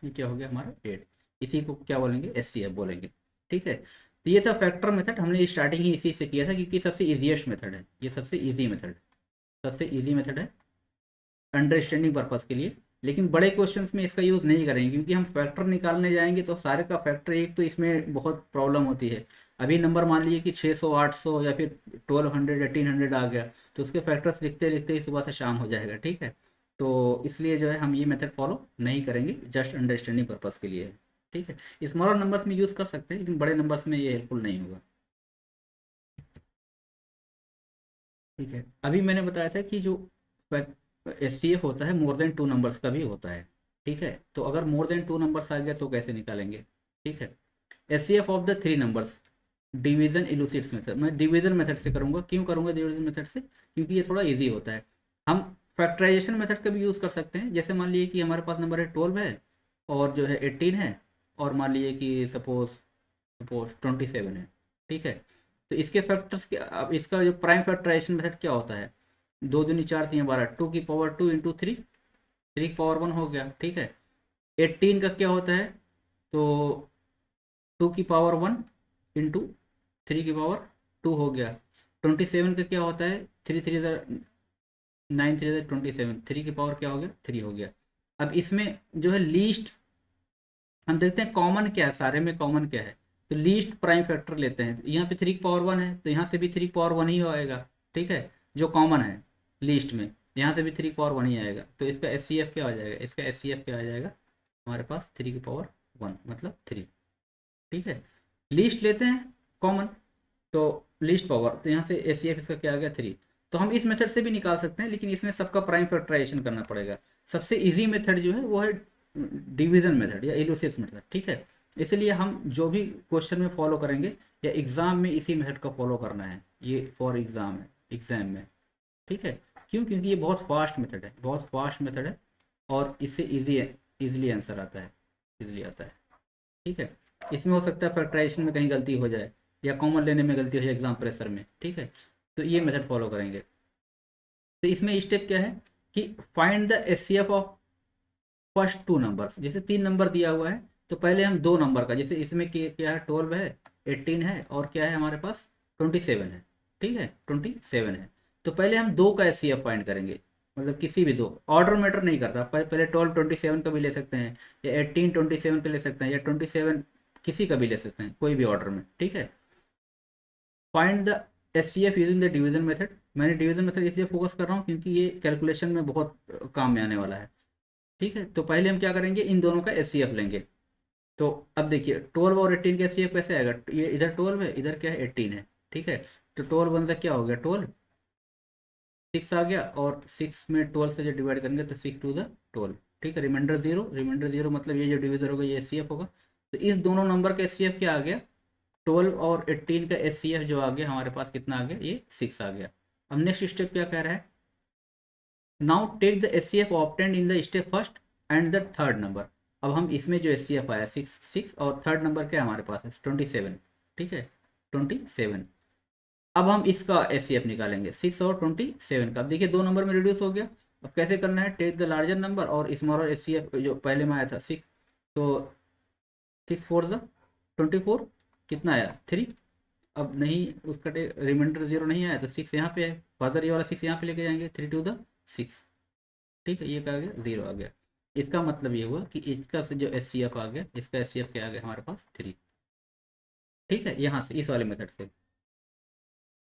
ये क्या हो गया हमारा 8। इसी को क्या बोलेंगे, एस सी एफ बोलेंगे। ठीक है, तो ये था फैक्टर मेथड, हमने स्टार्टिंग ही इसी से किया था क्योंकि सबसे ईजीएस्ट मेथड है, ये सबसे ईजी मेथड, सबसे ईजी मेथड है अंडरस्टैंडिंग पर्पज़ के लिए। लेकिन बड़े क्वेश्चंस में इसका यूज़ नहीं करेंगे क्योंकि हम फैक्टर निकालने जाएंगे तो सारे का फैक्टर, एक तो इसमें बहुत प्रॉब्लम होती है। अभी नंबर मान लीजिए कि 600 800 या फिर 1200 1800 आ गया, तो उसके फैक्टर्स लिखते लिखते ही सुबह से शाम हो जाएगा। ठीक है, तो इसलिए जो है हम ये मेथड फॉलो नहीं करेंगे, जस्ट अंडरस्टैंडिंग पर्पज़ के लिए। ठीक है, स्मॉलर नंबर्स में यूज़ कर सकते हैं लेकिन बड़े नंबर्स में ये हेल्पफुल नहीं होगा। ठीक है, अभी मैंने बताया था कि जो एस सी एफ होता है मोर देन टू नंबर्स का भी होता है। ठीक है, तो अगर मोर देन टू नंबर्स आ गया तो कैसे निकालेंगे। ठीक है, S C F of the three numbers, division Euclid's method, मैं डिवीजन मेथड से करूंगा। क्यों करूंगा डिवीजन मेथड से, क्योंकि ये थोड़ा इजी होता है। हम फैक्टराइजेशन मेथड का भी यूज़ कर सकते हैं। जैसे मान लीजिए कि हमारे पास नंबर है 12 है और जो है 18 है, और मान लीजिए कि सपोज सपोज 27 है। ठीक है, तो इसके फैक्टर्स के, अब इसका जो प्राइम फैक्टराइजेशन मेथड क्या होता है, दो दूनी चार तीन 12, 2 की पावर 2 इंटू थ्री, 3 की पावर 1 हो गया। ठीक है, 18 का क्या होता है, तो 2 की पावर 1 इंटू 3 की पावर 2 हो गया। 27 का क्या होता है, 3 3 9 3 27, 3 की पावर क्या हो गया, 3 हो गया। अब इसमें जो है लीस्ट, हम देखते हैं कॉमन क्या है, सारे में कॉमन क्या है, तो लीस्ट प्राइम फैक्टर लेते हैं। यहाँ पे 3 की पावर 1 है तो यहाँ से भी 3 की पावर 1 ही आएगा। ठीक है, जो कॉमन है लीस्ट में, यहाँ से भी 3 की पावर 1 ही आएगा। तो इसका एस सी एफ क्या आ जाएगा, इसका एस सी एफ क्या आ जाएगा, हमारे पास 3 की पावर 1 मतलब 3। ठीक है, लीस्ट लेते हैं कॉमन, तो लीस्ट पावर, तो यहाँ से एस सी एफ इसका क्या आ गया, 3। तो हम इस मेथड से भी निकाल सकते हैं लेकिन इसमें सबका प्राइम फैक्टराइजेशन करना पड़ेगा। सबसे इजी मेथड जो है वो है डिवीजन मेथड या इलूसिव मेथड। ठीक है, इसलिए हम जो भी क्वेश्चन में फॉलो करेंगे या एग्जाम में इसी मेथड का फॉलो करना है, ये फॉर एग्जाम है, एग्जाम में। ठीक है, क्यों, क्योंकि ये बहुत फास्ट मेथड है, बहुत फास्ट मेथड है, और इससे इजीली आंसर आता है, इजीली आता है। ठीक है, इसमें हो सकता है फैक्टराइजेशन में कहीं गलती हो जाए या कॉमन लेने में गलती हो जाए एग्जाम प्रेशर में। ठीक है, तो ये मेथड फॉलो करेंगे। तो इसमें स्टेप क्या है कि find the H C F of first two numbers. जैसे 3 नंबर दिया हुआ है तो पहले हम 2 नंबर का, जैसे इसमें क्या है, 12 है, 18 है, और क्या है हमारे पास 27 है। ठीक है, 27 है, तो पहले हम दो का एच सी एफ फाइंड करेंगे। मतलब किसी भी दो, ऑर्डर मैटर नहीं करता, पहले 12 27 का भी ले सकते हैं, या 18 27 का ले सकते हैं, या 27 किसी का भी ले सकते हैं, कोई भी ऑर्डर में। ठीक है, find the S C F using the division method. मैंने डिवीजन मेथड इसलिए फोकस कर रहा हूँ क्योंकि ये कैलकुलेशन में बहुत काम में आने वाला है। ठीक है, तो पहले हम क्या करेंगे, इन दोनों का एस सी एफ लेंगे। तो अब देखिए 12 और 18 का एस सी एफ कैसे आएगा, ये इधर 12 है, इधर क्या है 18 है। ठीक है, तो 12 वन सा क्या हो गया, 12, 6 आ गया, और 6 में 12 से जो डिवाइड करेंगे तो 6 टू द 12। ठीक है, रिमाइंडर जीरो, रिमाइंडर जीरो मतलब ये जो डिविजर होगा ये एस सी एफ होगा। तो इस दोनों नंबर का एस सी एफ क्या आ गया, 12 और 18 का एस सी एफ जो आ गया हमारे पास कितना आ गया, ये 6 आ गया। अब नेक्स्ट स्टेप क्या कह रहा है, now take the S C F obtained in the step first and the third number. अब हम इसमें जो एस सी एफ आया 6 और थर्ड नंबर क्या हमारे पास है 27। ठीक है, 27। अब हम इसका एस सी एफ निकालेंगे 6 और 27 का। अब देखिए 2 नंबर में रिड्यूस हो गया। अब कैसे करना है, टेक द लार्जर नंबर और स्मॉलर एस सी एफ जो पहले में आया था 6, तो 6 4 द 24, कितना आया 3। अब नहीं उसका रिमाइंडर जीरो नहीं आया तो 6 यहाँ पे है, फादर ये वाला 6 यहाँ पे लेके जाएंगे, 3 टू द 6। ठीक है, ये क्या आ गया, 0 आ गया। इसका मतलब ये हुआ कि इसका से जो एस सी एफ आ गया, इसका एस सी एफ क्या आ गया हमारे पास 3। ठीक है, यहाँ से इस वाले मेथड से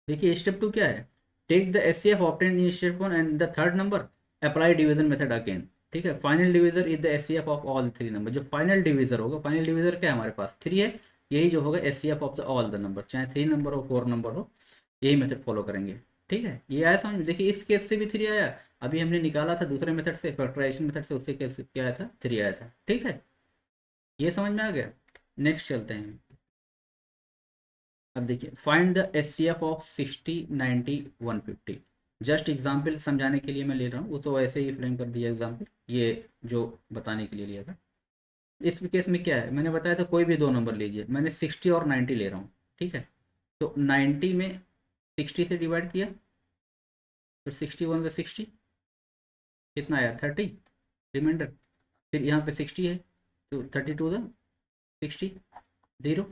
देखिए स्टेप 2 क्या है, take the S C F obtain in step 1 and the third number, apply division method again. ठीक है, final divisor is the S C F of all three number. जो फाइनल डिवीजर होगा, final divisor क्या है हमारे पास 3 है, यही जो होगा S C F of the all the number, चाहे 3 नंबर हो 4 नंबर हो, यही मेथड फॉलो करेंगे। ठीक है, ये आया समझ में। देखिए इस केस से भी 3 आया, अभी हमने निकाला था दूसरे मेथड से, फैक्टराइजेशन मेथड से, उससे केस क्या आया था 3 आया था। ठीक है, ये समझ में आ गया। नेक्स्ट चलते हैं। अब देखिए find the H C F of 60 90 150। Just example समझाने के लिए मैं ले रहा हूँ, वो तो ऐसे ही फ्रेम कर दिया एग्जाम्पल, ये जो बताने के लिए लिया था। इस केस में क्या है, मैंने बताया था कोई भी 2 नंबर लीजिए, मैंने 60 और 90 ले रहा हूँ। ठीक है, तो 90 में 60 से डिवाइड किया, फिर 61 से 60 कितना आया 30 रिमाइंडर, फिर यहाँ पे 60 है तो 32 द 60 0।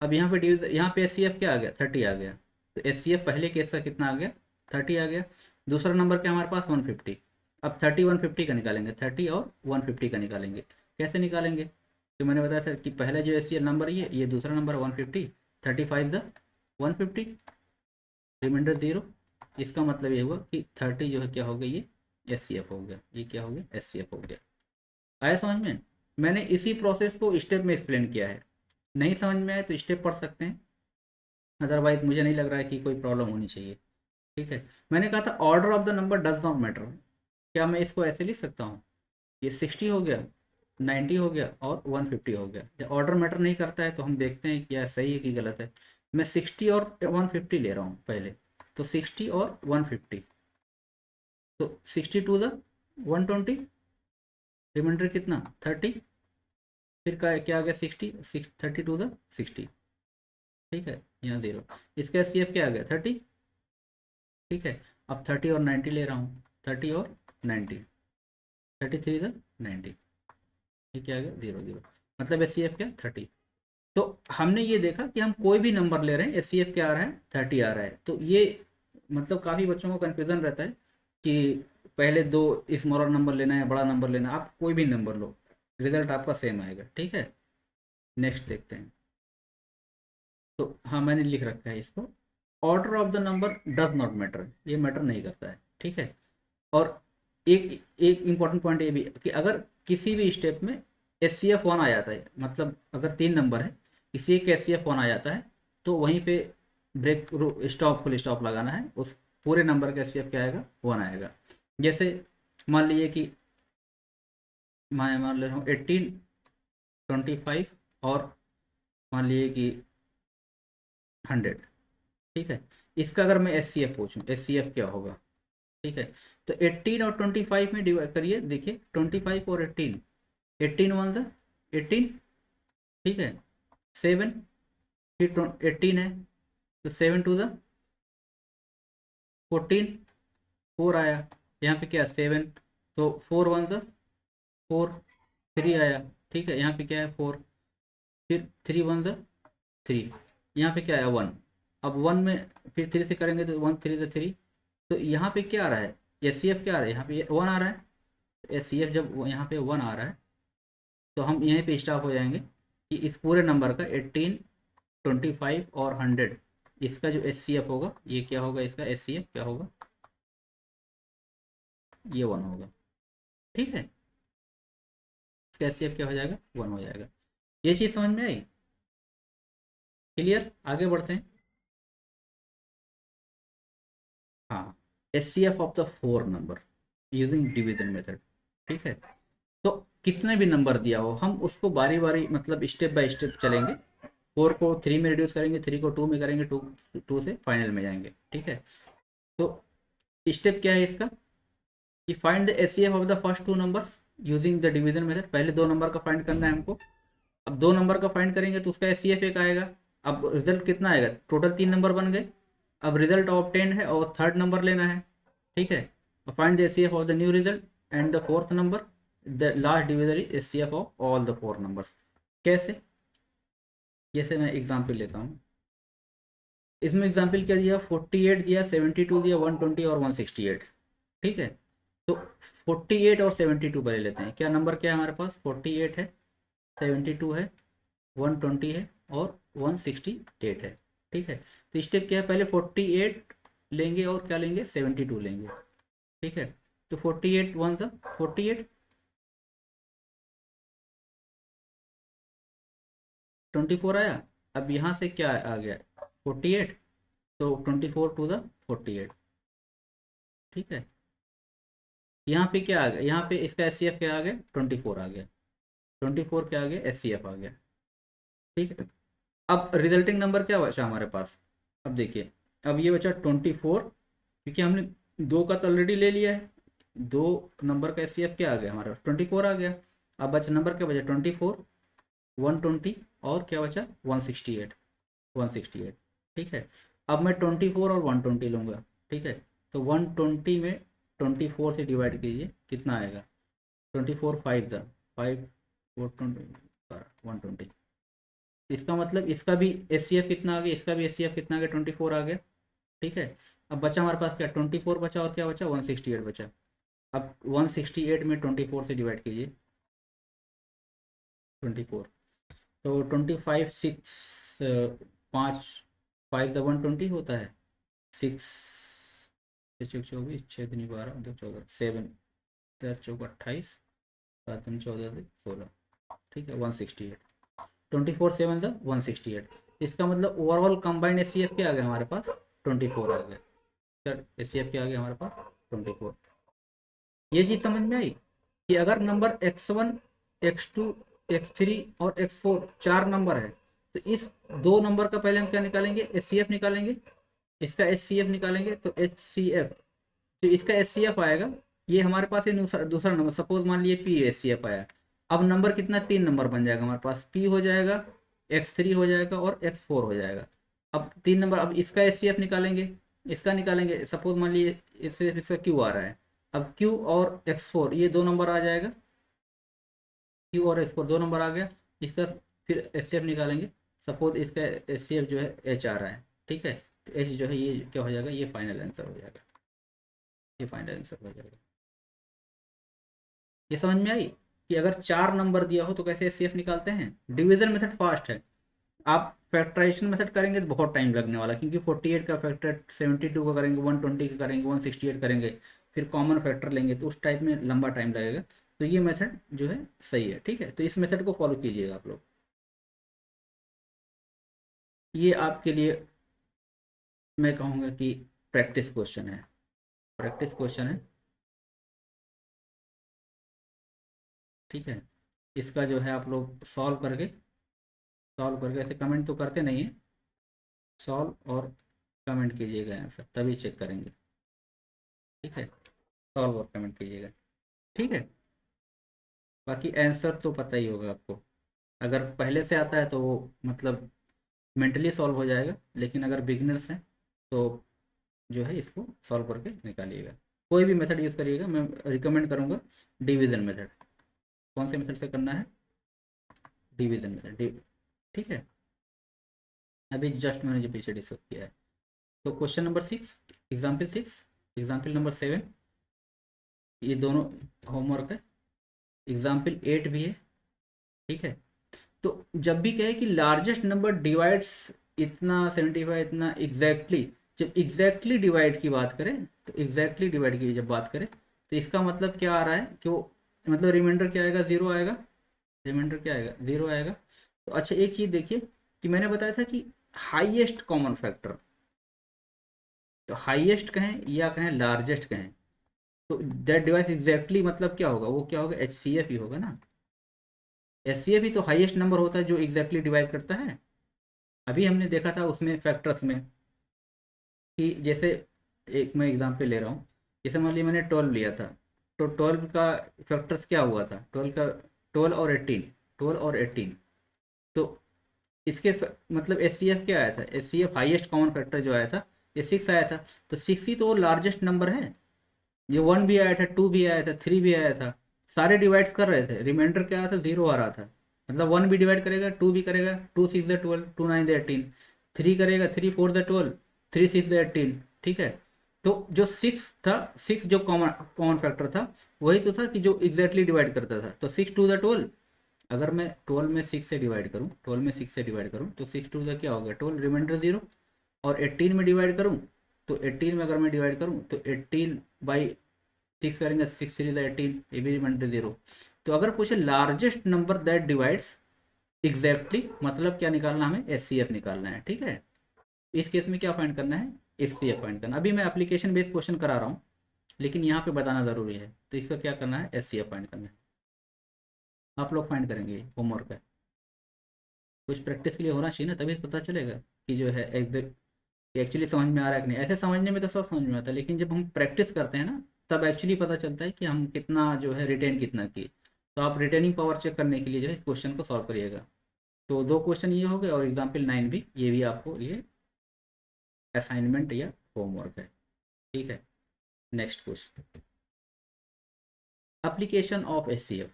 अब यहाँ पे यहाँ पे एस सी एफ क्या आ गया 30 आ गया, तो एस सी एफ पहले केस का कितना आ गया 30 आ गया। दूसरा नंबर क्या हमारे पास 150। अब 30 150 का निकालेंगे, 30 और 150 का निकालेंगे। कैसे निकालेंगे, तो मैंने बताया था कि पहला जो एस सी एफ नंबर ये दूसरा नंबर 150, 35 द 150, रिमाइंडर 0। इसका मतलब ये हुआ कि 30 जो है क्या हो गया, ये एस सी एफ हो गया, ये क्या हो गया एस सी एफ हो गया। आया समझ में। मैंने इसी प्रोसेस को स्टेप में एक्सप्लेन किया है। नहीं समझ में आए तो स्टेप पढ़ सकते हैं, अदरवाइज मुझे नहीं लग रहा है कि कोई प्रॉब्लम होनी चाहिए। ठीक है, मैंने कहा था order of the number does not matter. क्या मैं इसको ऐसे लिख सकता हूँ, ये 60 हो गया, 90 हो गया और 150 हो गया। जब ऑर्डर मैटर नहीं करता है तो हम देखते हैं क्या सही है कि गलत है। मैं 60 और 150 ले रहा हूँ पहले, तो 60 और 150, तो 60 टू द 120, रिमाइंडर कितना 30, फिर का क्या आ गया 60, 30 टू द 60। ठीक है, यहाँ 0, इसका सी एफ क्या आ गया 30। ठीक है, अब 30 और 90 ले रहा हूँ, 30 और 90, 33 द 90, ये क्या आ गया 0 0, मतलब एस सी एफ क्या 30। तो हमने ये देखा कि हम कोई भी नंबर ले रहे हैं एस सी एफ क्या आ रहा है 30 आ रहा है। तो ये मतलब काफ़ी बच्चों को कन्फ्यूज़न रहता है कि पहले दो स्मॉलर नंबर लेना है बड़ा नंबर लेना है, आप कोई भी नंबर लो, रिजल्ट आपका सेम आएगा। ठीक है, नेक्स्ट देखते हैं। तो हाँ, मैंने लिख रखा है इसको, order of the number does not matter, ये मैटर नहीं करता है। ठीक है, और एक एक इम्पॉर्टेंट पॉइंट ये भी कि अगर किसी भी स्टेप में एस सी एफ वन आ जाता है, मतलब अगर 3 नंबर है, किसी एक एस सी एफ वन आ जाता है, तो वहीं पे ब्रेक स्टॉप फुल स्टॉप लगाना है, उस पूरे नंबर का एस सी एफ क्या आएगा 1 आएगा। जैसे मान लीजिए कि मैं मान ले रहा हूँ 18, 25 और मान लीजिए कि 100। ठीक है, इसका अगर मैं एस सी एफ पूछूँ एस सी एफ क्या होगा। ठीक है, तो 18 और 25 में डिवाइड करिए, देखिए 25 और 18, 18 वन द 18। ठीक है, 7, फिर 18 है, तो 7 टू द 14, 4 आया, यहाँ पे क्या 7, तो 4 वन द 4, 3 आया। ठीक है, यहाँ पे क्या है 4, फिर 3 वन द 3, यहाँ पे क्या आया 1। अब 1 में फिर 3 से करेंगे तो 1 3 द 3, तो यहाँ पे क्या आ रहा है एस सी एफ क्या आ रहा है, यहाँ पे 1 आ रहा है। एस सी एफ जब यहाँ पे 1 आ रहा है तो हम यहीं पे स्टॉप हो जाएंगे कि इस पूरे नंबर का 18, 25 और 100, इसका जो एस सी एफ होगा ये क्या होगा, इसका एस सी एफ क्या होगा, ये 1 होगा। ठीक है, इसका एस सी एफ क्या हो जाएगा 1 हो जाएगा। ये चीज़ समझ में आई, क्लियर, आगे बढ़ते हैं। हाँ, S C F of the 4 number using division method. ठीक है, तो कितने भी नंबर दिया हो हम उसको बारी बारी मतलब स्टेप बाय स्टेप चलेंगे। 4 को 3 में रिड्यूस करेंगे, 3 को 2 में करेंगे, 2 से फाइनल में जाएंगे। ठीक है, तो स्टेप क्या है इसका कि find the H C F of the first 2 numbers using the division method. पहले 2 नंबर का फाइंड करना है हमको। अब 2 नंबर का फाइंड करेंगे तो उसका एच सी एफ एक आएगा। अब रिजल्ट कितना आएगा, टोटल 3 नंबर बन गए। अब रिजल्ट ऑब्टेन है और थर्ड नंबर लेना है। ठीक है, find the H C F of the new result and the fourth number, the last division is H C F of all the 4 numbers. कैसे, जैसे मैं एग्जाम्पल लेता हूँ, इसमें एग्जाम्पल क्या दिया, 48 दिया, 72 दिया, 120 और 168। ठीक है, तो 48 और 72 पहले लेते हैं। क्या नंबर क्या है हमारे पास, 48 है, 72 है, 120 है और 168 है। ठीक है, तो स्टेप क्या है, पहले 48 लेंगे और क्या लेंगे 72 लेंगे। ठीक है, तो 48 वन सा 48, 24 आया। अब यहाँ से क्या आ गया 48, तो 24 टू द 48। ठीक है, यहाँ पे क्या आ गया, यहाँ पे इसका एस सी एफ क्या आ गया 24 आ गया, 24 क्या आ गया एस सी एफ आ गया। ठीक है, अब रिजल्टिंग नंबर क्या बचा हमारे पास, अब देखिए, अब ये बचा 24, क्योंकि हमने 2 का तो ऑलरेडी ले लिया है। 2 नंबर का एस सी एफ क्या आ गया हमारे पास 24 आ गया। अब बचा नंबर क्या बचा 24, 120 और क्या बचा 168, 168। ठीक है, अब मैं 24 और 120 लूँगा। ठीक है, तो 120 में 24 से डिवाइड कीजिए, कितना आएगा 24 5 द 5 4 120। इसका मतलब इसका भी एस सी एफ कितना आ गया, इसका भी एस सी एफ कितना आ गया 24 आ गया। ठीक है, अब बचा हमारे पास क्या 24 बचा और क्या बचा 168 बचा। अब 168 में 24 से डिवाइड कीजिए 24, तो 25 6 5 5 द 120 होता है, 6 24 6 दिन 12 2 14 7 4 चौक 28 7 दिन 14 16। ठीक है 168, 24/7 था 168। इसका मतलब ओवरऑल कंबाइंड एस क्या आ गया हमारे पास 24 आ गया। सर एस क्या आ गया हमारे पास 24। ये चीज़ समझ में आई कि अगर नंबर x1 x2 x3 और x4 चार नंबर है तो इस दो नंबर का पहले हम क्या निकालेंगे एच निकालेंगे, इसका एच निकालेंगे तो HCF जो इसका एच आएगा ये हमारे पास ये दूसरा नंबर सपोज मान लीजिए पी एच आया। अब नंबर कितना तीन नंबर बन जाएगा हमारे पास, पी हो जाएगा x3 हो जाएगा और x4 हो जाएगा। अब तीन नंबर, अब इसका एच निकालेंगे, इसका निकालेंगे सपोज मान लीजिए इससे इसका क्यू आ रहा है। अब Q और x4 ये दो नंबर आ जाएगा, Q और x4 दो नंबर आ गया। इसका फिर एच निकालेंगे, सपोज इसका एच जो है H आ रहा है, ठीक है। तो H जो है ये क्या हो जाएगा, ये फाइनल आंसर हो जाएगा, ये फाइनल आंसर हो जाएगा। ये समझ में आई कि अगर चार नंबर दिया हो तो कैसे एच निकालते हैं। डिवीजन मेथड फास्ट है, आप फैक्टराइजेशन मेथड करेंगे तो बहुत टाइम लगने वाला, क्योंकि 48 का फैक्टर 72 का करेंगे, 120 का करेंगे, 168 करेंगे, फिर कॉमन फैक्टर लेंगे तो उस टाइप में लंबा टाइम लगेगा। तो ये मेथड जो है सही है, ठीक है। तो इस मेथड को फॉलो कीजिएगा आप लोग। ये आपके लिए मैं कहूँगा कि प्रैक्टिस क्वेश्चन है, प्रैक्टिस क्वेश्चन है, ठीक है। इसका जो है आप लोग सॉल्व करके ऐसे कमेंट तो करते नहीं है, सॉल्व और कमेंट कीजिएगा आंसर तभी चेक करेंगे, ठीक है। सॉल्व और कमेंट कीजिएगा, ठीक है। बाकी आंसर तो पता ही होगा आपको, अगर पहले से आता है तो वो मतलब मेंटली सॉल्व हो जाएगा, लेकिन अगर बिगिनर्स हैं तो जो है इसको सॉल्व करके निकालिएगा। कोई भी मेथड यूज़ करिएगा, मैं रिकमेंड करूँगा डिवीज़न मेथड। कौन से मेथड से करना है, डिवीज़न मेथड, ठीक है। अभी जस्ट मैंने जो पीछे डिस्कस किया है। तो question number 6, example 6, example number 7, ये दोनों होमवर्क है। एग्जाम्पल 8 भी है, ठीक है। तो जब भी कहे कि लार्जेस्ट नंबर डिवाइड्स इतना 75 इतना एग्जैक्टली, जब एग्जैक्टली डिवाइड की बात करें तो एग्जैक्टली डिवाइड की जब बात करें तो इसका मतलब क्या आ रहा है कि वो मतलब रिमाइंडर क्या आएगा, ज़ीरो आएगा, रिमाइंडर क्या आएगा, ज़ीरो आएगा। तो अच्छा एक चीज़ देखिए कि मैंने बताया था कि हाईएस्ट कॉमन फैक्टर, तो हाईएस्ट कहें या कहें लार्जेस्ट कहें तो दैट डिवाइस एग्जैक्टली मतलब क्या होगा, वो क्या होगा HCF ही होगा ना। HCF ही तो हाईएस्ट नंबर होता है जो एग्जैक्टली डिवाइड करता है। अभी हमने देखा था उसमें फैक्टर्स में कि जैसे एक मैं एग्जांपल ले रहा हूँ, जैसे मान लीजिए मैंने 12 लिया था, तो 12 का फैक्टर्स क्या हुआ था, 12 का 12 और 18, 12 और 18। तो इसके मतलब HCF क्या आया था, HCF हाईएस्ट कॉमन फैक्टर जो आया था ये 6 आया था। तो 6 ही तो लार्जेस्ट नंबर है। ये 1 भी आया था, 2 भी आया था, 3 भी आया था, सारे डिवाइड्स कर रहे थे, रिमाइंडर क्या आया था, जीरो आ रहा था। मतलब 1 भी डिवाइड करेगा, 2 भी करेगा, 2 6 12, 2 9 18, 3 करेगा, 3 4 12, 3 6 18, ठीक है। तो जो 6 था, 6 जो कॉमन कॉमन फैक्टर था वही तो था कि जो एग्जैक्टली डिवाइड करता था। तो 6 2 12, अगर मैं 12 में 6 से डिवाइड करूँ, 12 में 6 से डिवाइड करूँ तो 6 2 क्या हो गया 12, रिमाइंडर जीरो। और 18 में डिवाइड करूँ तो 18 में अगर मैं डिवाइड करूँ तो 18 बाई 6 करेंगे, 6 3 18, ये भी रिमाइंडर जीरो। तो अगर पूछे largest number that divides exactly मतलब क्या निकालना, हमें HCF निकालना है, ठीक है। इस केस में क्या फाइंड करना है, HCF फाइंड करना। अभी मैं एप्लीकेशन बेस्ड क्वेश्चन करा रहा हूँ लेकिन यहाँ पे बताना ज़रूरी है, तो इसका क्या करना है, HCF फाइंड करना है। आप लोग फाइंड करेंगे, होमवर्क है, कुछ प्रैक्टिस के लिए होना चाहिए ना, तभी पता चलेगा कि जो है एक्चुअली समझ में आ रहा है कि नहीं। ऐसे समझने में तो सब समझ में आता है, लेकिन जब हम प्रैक्टिस करते हैं ना तब एक्चुअली पता चलता है कि हम कितना जो है रिटेन कितना किए। तो आप रिटेनिंग पावर चेक करने के लिए जो है इस क्वेश्चन को सॉल्व करिएगा। तो दो क्वेश्चन ये हो गए और एग्जाम्पल 9 भी, ये भी आपको ये असाइनमेंट या होमवर्क है, ठीक है। Next question, application of HCF।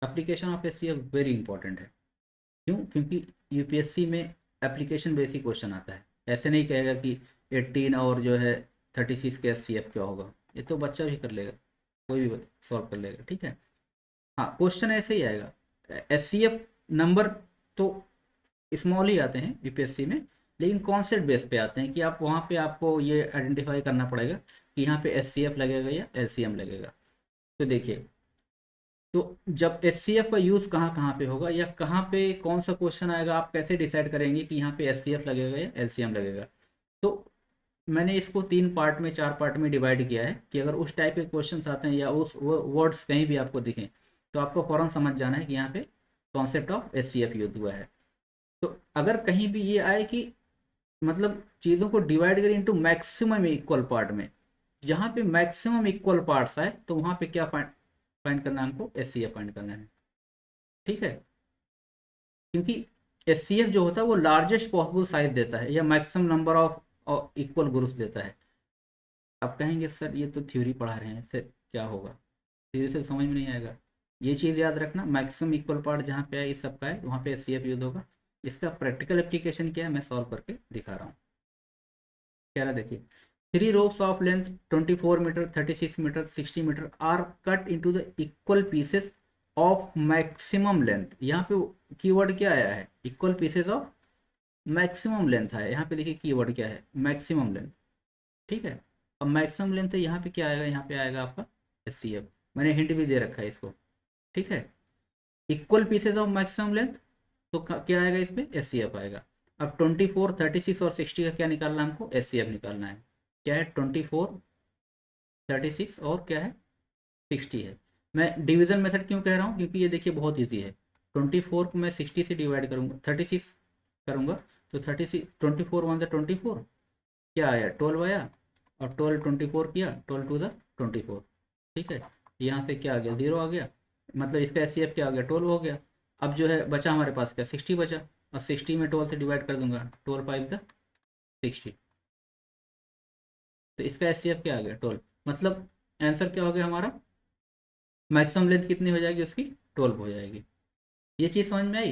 Application of HCF very important है। क्यों, क्योंकि यूपीएससी में एप्लीकेशन बेसिक क्वेश्चन आता है। ऐसे नहीं कहेगा कि 18 और जो है 36 के HCF क्या होगा, ये तो बच्चा भी कर लेगा, कोई भी सॉल्व कर लेगा, ठीक है। हाँ क्वेश्चन ऐसे ही आएगा। HCF नंबर तो स्मॉल ही आते हैं यूपीएससी में, लेकिन कॉन्सेप्ट बेस पे आते हैं कि आप वहाँ पे आपको ये आइडेंटिफाई करना पड़ेगा कि यहाँ पे HCF लगेगा या LCM लगेगा। तो देखिए तो जब एचसीएफ का यूज़ कहाँ कहाँ पे होगा या कहाँ पे कौन सा क्वेश्चन आएगा, आप कैसे डिसाइड करेंगे कि यहाँ पे एचसीएफ लगेगा या एलसीएम लगेगा। तो मैंने इसको 3 पार्ट में 4 पार्ट में डिवाइड किया है कि अगर उस टाइप के क्वेश्चन आते हैं या उस वर्ड्स कहीं भी आपको दिखें तो आपको फ़ौरन समझ जाना है कि यहाँ पे कॉन्सेप्ट ऑफ एचसीएफ यूज हुआ है। तो अगर कहीं भी ये आए कि मतलब चीज़ों को डिवाइड करें इनटू मैक्सिमम इक्वल पार्ट में, जहाँ पे मैक्सिमम इक्वल पार्ट्स आए तो वहाँ पे क्या फाइंड करना है हमको, एचसीएफ फाइंड करना है। ठीक है, क्योंकि एचसीएफ जो होता है वो लार्जेस्ट पॉसिबल साइज देता है या maximum number of equal groups देता है। आप कहेंगे सर ये तो थ्योरी पढ़ा रहे हैं, इससे क्या होगा, धीरे से समझ में नहीं आएगा। ये चीज़ याद रखना, मैक्सिमम इक्वल पार्ट जहाँ पे है इस सब का है वहाँ पे एचसीएफ यूज होगा। इसका प्रैक्टिकल एप्लीकेशन क्या है मैं सॉल्व करके दिखा रहा हूँ। कह रहा देखिए, 3 ropes of length 24 meter, 36 meter, 60 meter are cut into the equal pieces of maximum length. यहाँ पे कीवर्ड क्या आया है, equal pieces of maximum length है। यहाँ पे देखिए कीवर्ड क्या है, मैक्सिमम लेंथ। ठीक है, अब मैक्सिमम लेंथ है, यहाँ पे क्या आएगा, यहाँ पे आएगा आपका एचसीएफ। मैंने हिंट भी दे रखा है इसको। ठीक है, equal pieces of maximum length, तो क्या आएगा इसमें, एचसीएफ आएगा। अब 24, 36 और 60 का क्या निकालना है हमको, एचसीएफ निकालना है। क्या है, 24, 36 और क्या है, 60 है। मैं डिवीजन मेथड क्यों कह रहा हूँ, क्योंकि ये देखिए बहुत ईजी है। 24 को मैं 60 से डिवाइड करूँगा, 36 करूँगा, तो 36, 24 × 1 = 24, क्या आया 12 आया, और 12 24 किया, 12 × 2 = 24। ठीक है, यहाँ से क्या आ गया, 0 आ गया, मतलब इसका एचसीएफ क्या आ गया, 12 हो गया। अब जो है बचा हमारे पास क्या, 60 बचा, और 60 में 12 से डिवाइड कर दूंगा, 12 × 5 = 60, तो इसका एचसीएफ क्या आ गया, 12। मतलब आंसर क्या हो गया हमारा, मैक्सिमम लेंथ कितनी हो जाएगी उसकी, 12 हो जाएगी। ये चीज़ समझ में आई।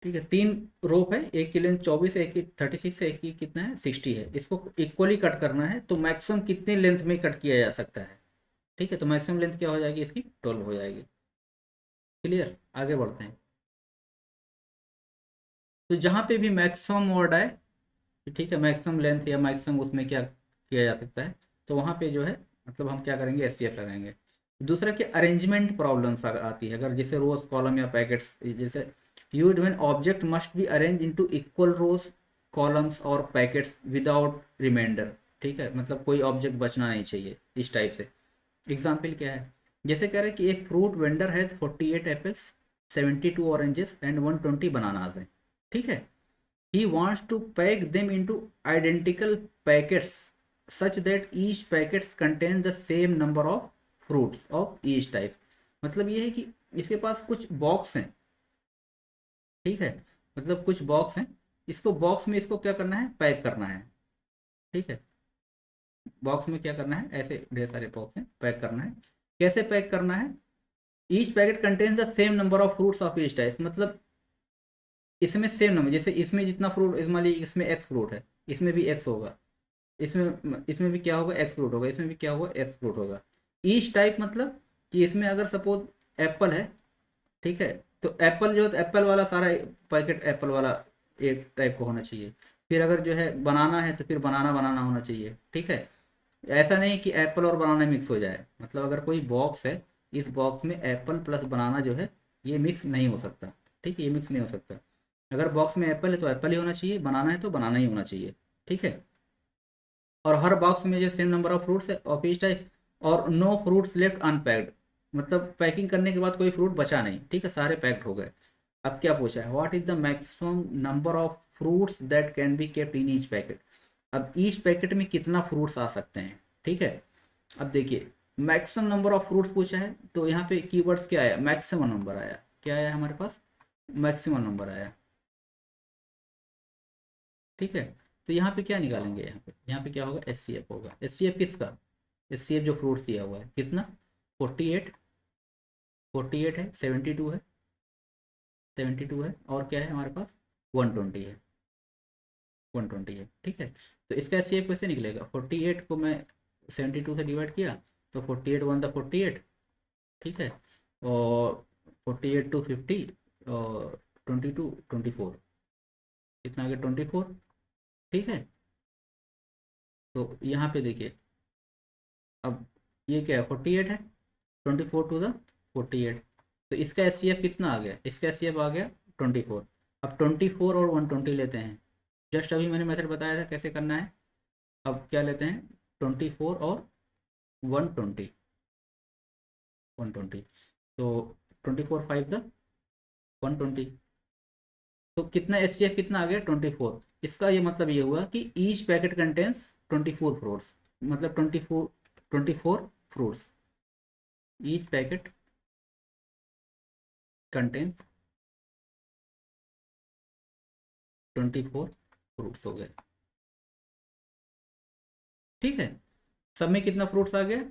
ठीक है, 3 रोप है, एक की लेंथ 24 है, एक की 36 है, एक की कितना है 60 है। इसको इक्वली कट करना है तो मैक्सिमम कितने लेंथ में कट किया जा सकता है। ठीक है, तो मैक्सिमम लेंथ क्या हो जाएगी इसकी, 12 हो जाएगी। क्लियर, आगे बढ़ते हैं। तो जहाँ पे भी मैक्सिमम वर्ड आए, ठीक है, मैक्सिमम लेंथ या मैक्सिमम उसमें क्या किया जा सकता है, तो वहाँ पे जो है मतलब हम क्या करेंगे, एचसीएफ लगाएंगे। दूसरा कि अरेंजमेंट प्रॉब्लम्स आती है, अगर जैसे रोज कॉलम या पैकेट्स, जैसे used when object must be arrange into equal rows columns और पैकेट्स विदाउट रिमाइंडर। ठीक है, मतलब कोई ऑब्जेक्ट बचना नहीं चाहिए, इस टाइप से। एग्जाम्पल क्या है, जैसे कह रहे हैं कि एक fruit vendor has 48 apples, 72 oranges and 120 bananas हैं। ठीक है, he wants to pack them into identical packets such that each packets contain the same number of fruits of each type। मतलब ये है कि इसके पास कुछ बॉक्स हैं। ठीक है, मतलब कुछ बॉक्स हैं, इसको बॉक्स में इसको क्या करना है, पैक करना है। ठीक है, बॉक्स में क्या करना है, ऐसे ढेर सारे बॉक्स हैं, पैक करना है। कैसे पैक करना है, each packet contains the same number of fruits of each type. मतलब इसमें सेम नंबर, जैसे इसमें जितना फ्रूट, मान लीजिए इसमें एक्स फ्रूट है, इसमें भी एक्स होगा, इसमें भी क्या होगा, एक्स फ्रूट होगा, इसमें भी क्या होगा, एक्स फ्रूट होगा। ईच टाइप मतलब कि इसमें अगर सपोज एप्पल है, ठीक है, तो एप्पल जो, तो एप्पल वाला सारा पैकेट एप्पल वाला एक टाइप का होना चाहिए। फिर अगर जो है बनाना है तो फिर बनाना बनाना होना चाहिए। ठीक है, ऐसा नहीं कि एप्पल और बनाना मिक्स हो जाए, मतलब अगर कोई बॉक्स है, इस बॉक्स में एप्पल प्लस बनाना जो है ये मिक्स नहीं हो सकता। ठीक है, ये मिक्स नहीं हो सकता। अगर बॉक्स में एप्पल है तो एप्पल ही होना चाहिए, बनाना है तो बनाना ही होना चाहिए। ठीक है, और हर बॉक्स में जो सेम नंबर ऑफ फ्रूट्स है ऑफ ईच टाइप, और नो फ्रूट्स लेफ्ट अनपैक्ड, मतलब पैकिंग करने के बाद कोई फ्रूट बचा नहीं। ठीक है, सारे पैक्ड हो गए। अब क्या पूछा है, what is the maximum number of fruits that can be kept in each packet. अब ईच पैकेट में कितना फ्रूट्स आ सकते हैं। ठीक है, अब देखिए मैक्सिमम नंबर ऑफ फ्रूट्स पूछा है, तो यहाँ पे कीवर्ड्स क्या आया, मैक्सिमम नंबर आया, क्या आया हमारे पास, मैक्सिमम नंबर आया। ठीक है, तो यहाँ पे क्या निकालेंगे, यहाँ पे क्या होगा, एचसीएफ होगा। एचसीएफ किसका, एचसीएफ जो फ्रूट्स दिया हुआ है कितना, 48, 48 है, 72 है, 72 है, और क्या है हमारे पास, 120 है, 120 है। ठीक है, तो इसका एचसीएफ कैसे निकलेगा, 48 को मैं 72 से डिवाइड किया, तो 48 वन द 48। ठीक है, और 48 टू 50, और 22 24, कितना आ गया, 24। ठीक है, तो यहाँ पे देखिए, अब ये क्या है, 48 है, 24 टू द 48। तो इसका एस सी एफ कितना आ गया, इसका एस सी एफ आ गया 24। अब 24 और 120 लेते हैं। जस्ट अभी मैंने मेथड बताया था कैसे करना है। अब क्या लेते हैं, 24 और 120, 120। तो 24 5 द 120। तो कितना एस सी एफ कितना आ गया, 24। इसका ये मतलब ये हुआ कि ईच पैकेट कंटेंस 24 फ्रूट्स, मतलब 24 fruits. Each packet contains 24 fruits हो गए। ठीक है, सब में कितना फ्रूट्स आ गया,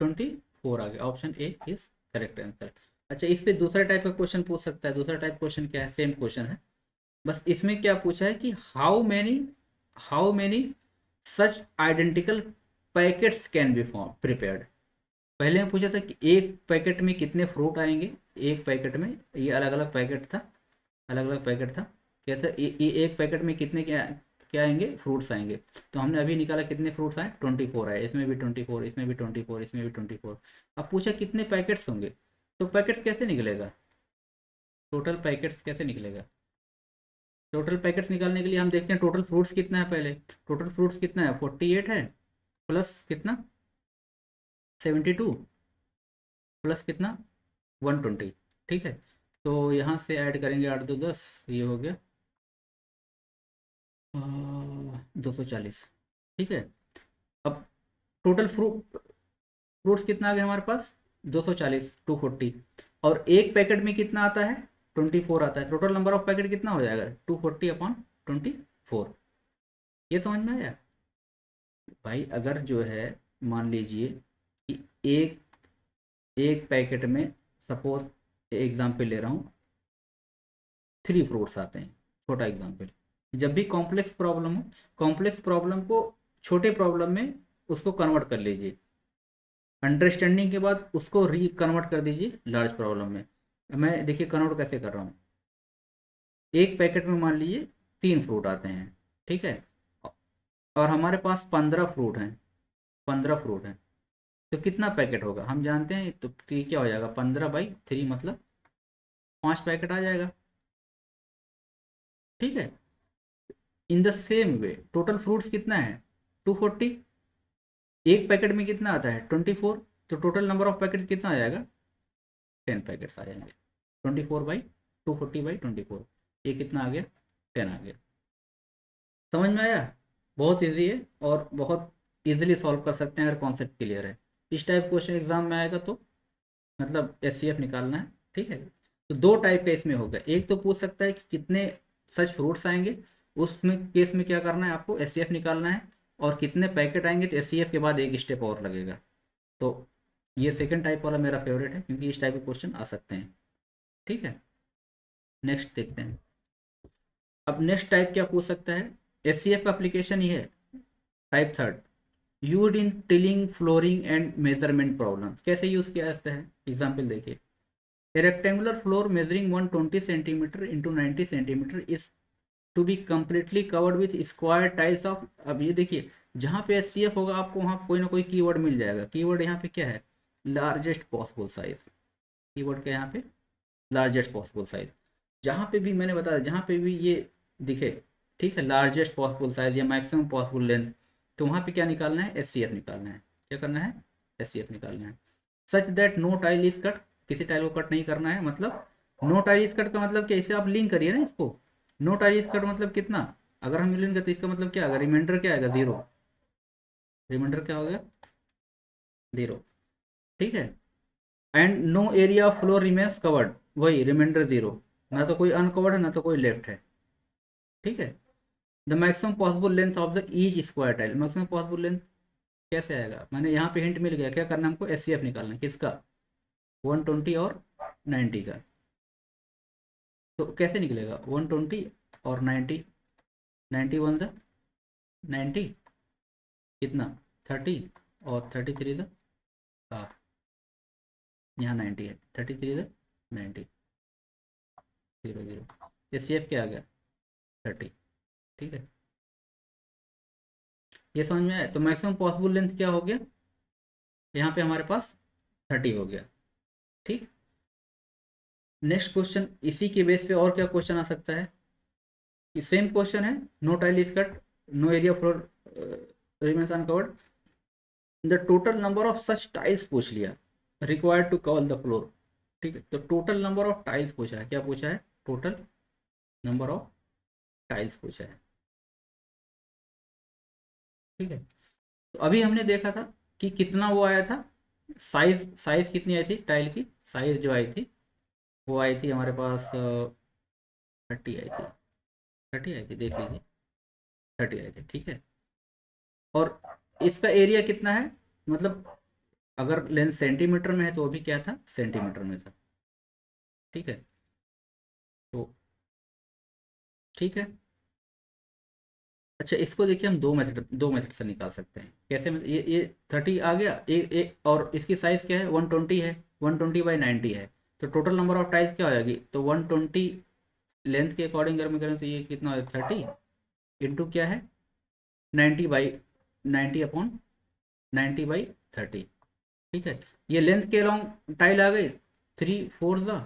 24 आ गया। Option A is correct answer. अच्छा, इस पे दूसरा टाइप का क्वेश्चन पूछ सकता है। दूसरा टाइप क्वेश्चन क्या है, सेम क्वेश्चन है, बस इसमें क्या पूछा है कि how many such identical packets can be form prepared. पहले मैं पूछा था कि एक पैकेट में कितने फ्रूट आएंगे, एक पैकेट में, ये अलग अलग पैकेट था, अलग अलग पैकेट था। क्या था, ये एक पैकेट में कितने क्या क्या आएंगे, फ्रूट्स आएंगे। तो हमने अभी निकाला कितने फ्रूट्स आए, 24 आए। इसमें भी 24, इसमें भी 24, इसमें भी 24। अब पूछा कितने पैकेट्स होंगे, तो पैकेट्स कैसे निकलेगा, टोटल पैकेट्स कैसे निकलेगा। टोटल पैकेट्स निकालने के लिए हम देखते हैं टोटल फ्रूट्स कितना है पहले। टोटल फ्रूट्स कितना है, 48 है, प्लस कितना 72, प्लस कितना 120। ठीक है, तो यहाँ से ऐड करेंगे 8 2 10, ये हो गया 240। ठीक है, अब टोटल फ्रूट्स कितना आ गया हमारे पास, 240 240। और एक पैकेट में कितना आता है, 24 आता है। टोटल नंबर ऑफ पैकेट कितना हो जाएगा, 240 अपॉन 24। ये समझ में आया भाई। अगर जो है, मान लीजिए कि एक एक पैकेट में, सपोज एग्जाम्पल ले रहा हूँ, 3 फ्रूट्स आते हैं, छोटा एग्जाम्पल। जब भी कॉम्प्लेक्स प्रॉब्लम हो, कॉम्प्लेक्स प्रॉब्लम को छोटे प्रॉब्लम में उसको कन्वर्ट कर लीजिए, अंडरस्टैंडिंग के बाद उसको री कन्वर्ट कर दीजिए लार्ज प्रॉब्लम में। मैं देखिए कन्वर्ट कैसे कर रहा हूँ। एक पैकेट में मान लीजिए 3 फ्रूट आते हैं, ठीक है, और हमारे पास 15 फ्रूट हैं, 15 फ्रूट हैं। तो कितना पैकेट होगा हम जानते हैं, तो ये क्या हो जाएगा, 15/3 मतलब 5 पैकेट आ जाएगा। ठीक है, in the same way total fruits कितना है, 240। एक पैकेट में कितना आता है, 24। तो टोटल नंबर ऑफ पैकेट्स कितना आ जाएगा, 10 पैकेट्स आ जाएंगे। 24/240/24, ये कितना आ गया, 10 आ गया। समझ में आया, बहुत इजी है और बहुत इजीली सॉल्व कर सकते हैं अगर कॉन्सेप्ट क्लियर है। इस टाइप क्वेश्चन एग्जाम में आएगा तो मतलब एचसीएफ निकालना है। ठीक है, तो दो टाइप का इसमें होगा। एक तो पूछ सकता है कि कितने सच फ्रूट्स आएंगे, उसमें केस में क्या करना है आपको, एचसीएफ निकालना है। और कितने पैकेट आएंगे, तो एचसीएफ के बाद एक स्टेप और लगेगा। तो ये सेकंड टाइप वाला मेरा फेवरेट है, क्योंकि इस टाइप के क्वेश्चन आ सकते हैं। ठीक है, नेक्स्ट देखते हैं। अब नेक्स्ट टाइप क्या पूछ सकता है, एचसीएफ का एप्लीकेशन ये है, type third, use in tilling flooring and measurement problem. कैसे यूज किया जाता है, एग्जाम्पल देखिए। A rectangular floor measuring 120 centimeter into 90 centimeter is to be completely covered with square tiles of। अब ये देखिए, जहाँ पे एचसीएफ होगा आपको वहाँ कोई ना कोई कीवर्ड मिल जाएगा। कीवर्ड यहाँ पे क्या है, लार्जेस्ट पॉसिबल साइज। कीवर्ड क्या है यहाँ पे, लार्जेस्ट पॉसिबल साइज। जहाँ पे भी मैंने बताया, जहाँ पे भी ये दिखे, ठीक है, लार्जेस्ट पॉसिबल साइज या मैक्सिमम पॉसिबल लेंथ, तो वहाँ पे क्या निकालना है, एचसीएफ निकालना है। क्या करना है, एचसीएफ निकालना है। Such that no tile is cut, किसी टाइल को कट नहीं करना है। मतलब नो टाइल इज कट का मतलब क्या, इसे आप लिंक करिए ना इसको। नो टाइल इज कट मतलब कितना, अगर हम लिंक करते इसका मतलब क्या आएगा, रिमाइंडर क्या आएगा, 0। रिमाइंडर क्या हो गया, 0। ठीक है, and no area of floor remains covered, वही रिमाइंडर 0। ना तो कोई अनकवर्ड है, ना तो कोई लेफ्ट है। ठीक है, the maximum possible length of the each square tile. Maximum possible length कैसे आएगा, मैंने यहाँ पे हिंट मिल गया। क्या करना है हमको, एचसीएफ निकालना है किसका, 120 और 90 का। तो कैसे निकलेगा, 120 और 90, 91 द 90, कितना 30, और 33 द हाफ। यहाँ 90 है, 33 द 90, 0 0। एचसीएफ क्या आ गया, 30। ठीक है, ये समझ में आया। तो मैक्सिमम पॉसिबल लेंथ क्या हो गया, यहाँ पे हमारे पास 30 हो गया। ठीक। नेक्स्ट क्वेश्चन इसी के बेस पे और क्या क्वेश्चन आ सकता है कि सेम क्वेश्चन है, no tile is cut, no area floor remains uncovered, the total number of such tiles पूछ लिया required to cover the floor. ठीक है, तो टोटल नंबर ऑफ टाइल्स पूछा है, क्या पूछा है, टोटल नंबर ऑफ टाइल्स पूछा है। ठीक है, तो अभी हमने देखा था कि कितना वो आया था, साइज साइज कितनी आई थी टाइल की, साइज जो आई थी वो आई थी हमारे पास 30 आई थी, 30 आई थी, देख लीजिए 30 आई थी। ठीक है, और इसका एरिया कितना है, मतलब अगर लेंथ सेंटीमीटर में है तो वो भी क्या था, सेंटीमीटर में था। ठीक है, तो ठीक है। अच्छा, इसको देखिए हम दो मेथड से निकाल सकते हैं, कैसे ये 30 आ गया, और इसकी साइज क्या है, 120 है, 120/90 है, तो टोटल नंबर ऑफ टाइल्स क्या हो जाएगी, तो 120 लेंथ के अकॉर्डिंग अगर मैं करें तो ये कितना हो, 30 इंटू क्या है, 90/90 ठीक है, ये लेंथ के अलॉन्ग टाइल आ गई 3 4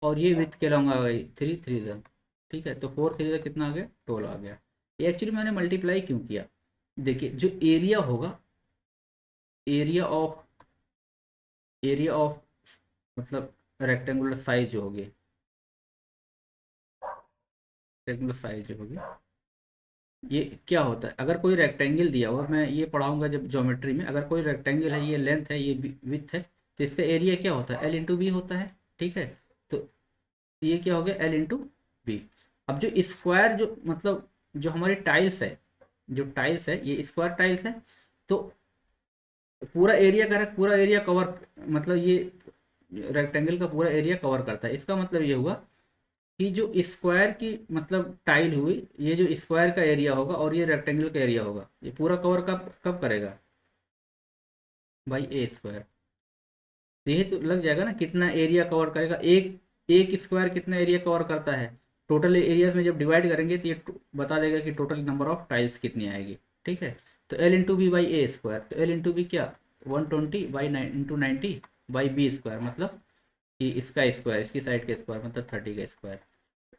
और ये विथ के लॉन्ग आ गई 3 3 ठीक है, तो 4 3 कितना आ गया, 12 आ गया। ये एक्चुअली मैंने मल्टीप्लाई क्यों किया, देखिए जो एरिया होगा, एरिया ऑफ मतलब रेक्टेंगुलर साइज जो होगी, रेक्टेंगुलर साइज जो होगी, ये क्या होता है, अगर कोई रेक्टेंगल दिया हुआ, मैं ये पढ़ाऊंगा जब ज्योमेट्री में, अगर कोई रेक्टेंगल है, ये लेंथ है, ये विथ है, तो इसका एरिया क्या होता है, L/B होता है। ठीक है, तो ये क्या हो गया, L/B। अब जो स्क्वायर जो मतलब जो हमारी टाइल्स है, जो टाइल्स है ये स्क्वायर टाइल्स है, तो पूरा एरिया का पूरा एरिया कवर, मतलब ये रेक्टेंगल का पूरा एरिया कवर करता है। इसका मतलब ये हुआ कि जो स्क्वायर की मतलब टाइल हुई, ये जो स्क्वायर का एरिया होगा और ये रेक्टेंगल का एरिया होगा, ये पूरा कवर कब कब करेगा, बाई A²। तो ये तो लग जाएगा ना कितना एरिया कवर करेगा, एक एक स्क्वायर कितना एरिया कवर करता है, टोटल एरियाज में जब डिवाइड करेंगे तो ये बता देगा कि टोटल नंबर ऑफ टाइल्स कितनी आएगी। ठीक है, तो L/B/A², तो L/B क्या, 120/90/B² मतलब कि इसका स्क्वायर, इसकी साइड का स्क्वायर मतलब 30 का स्क्वायर।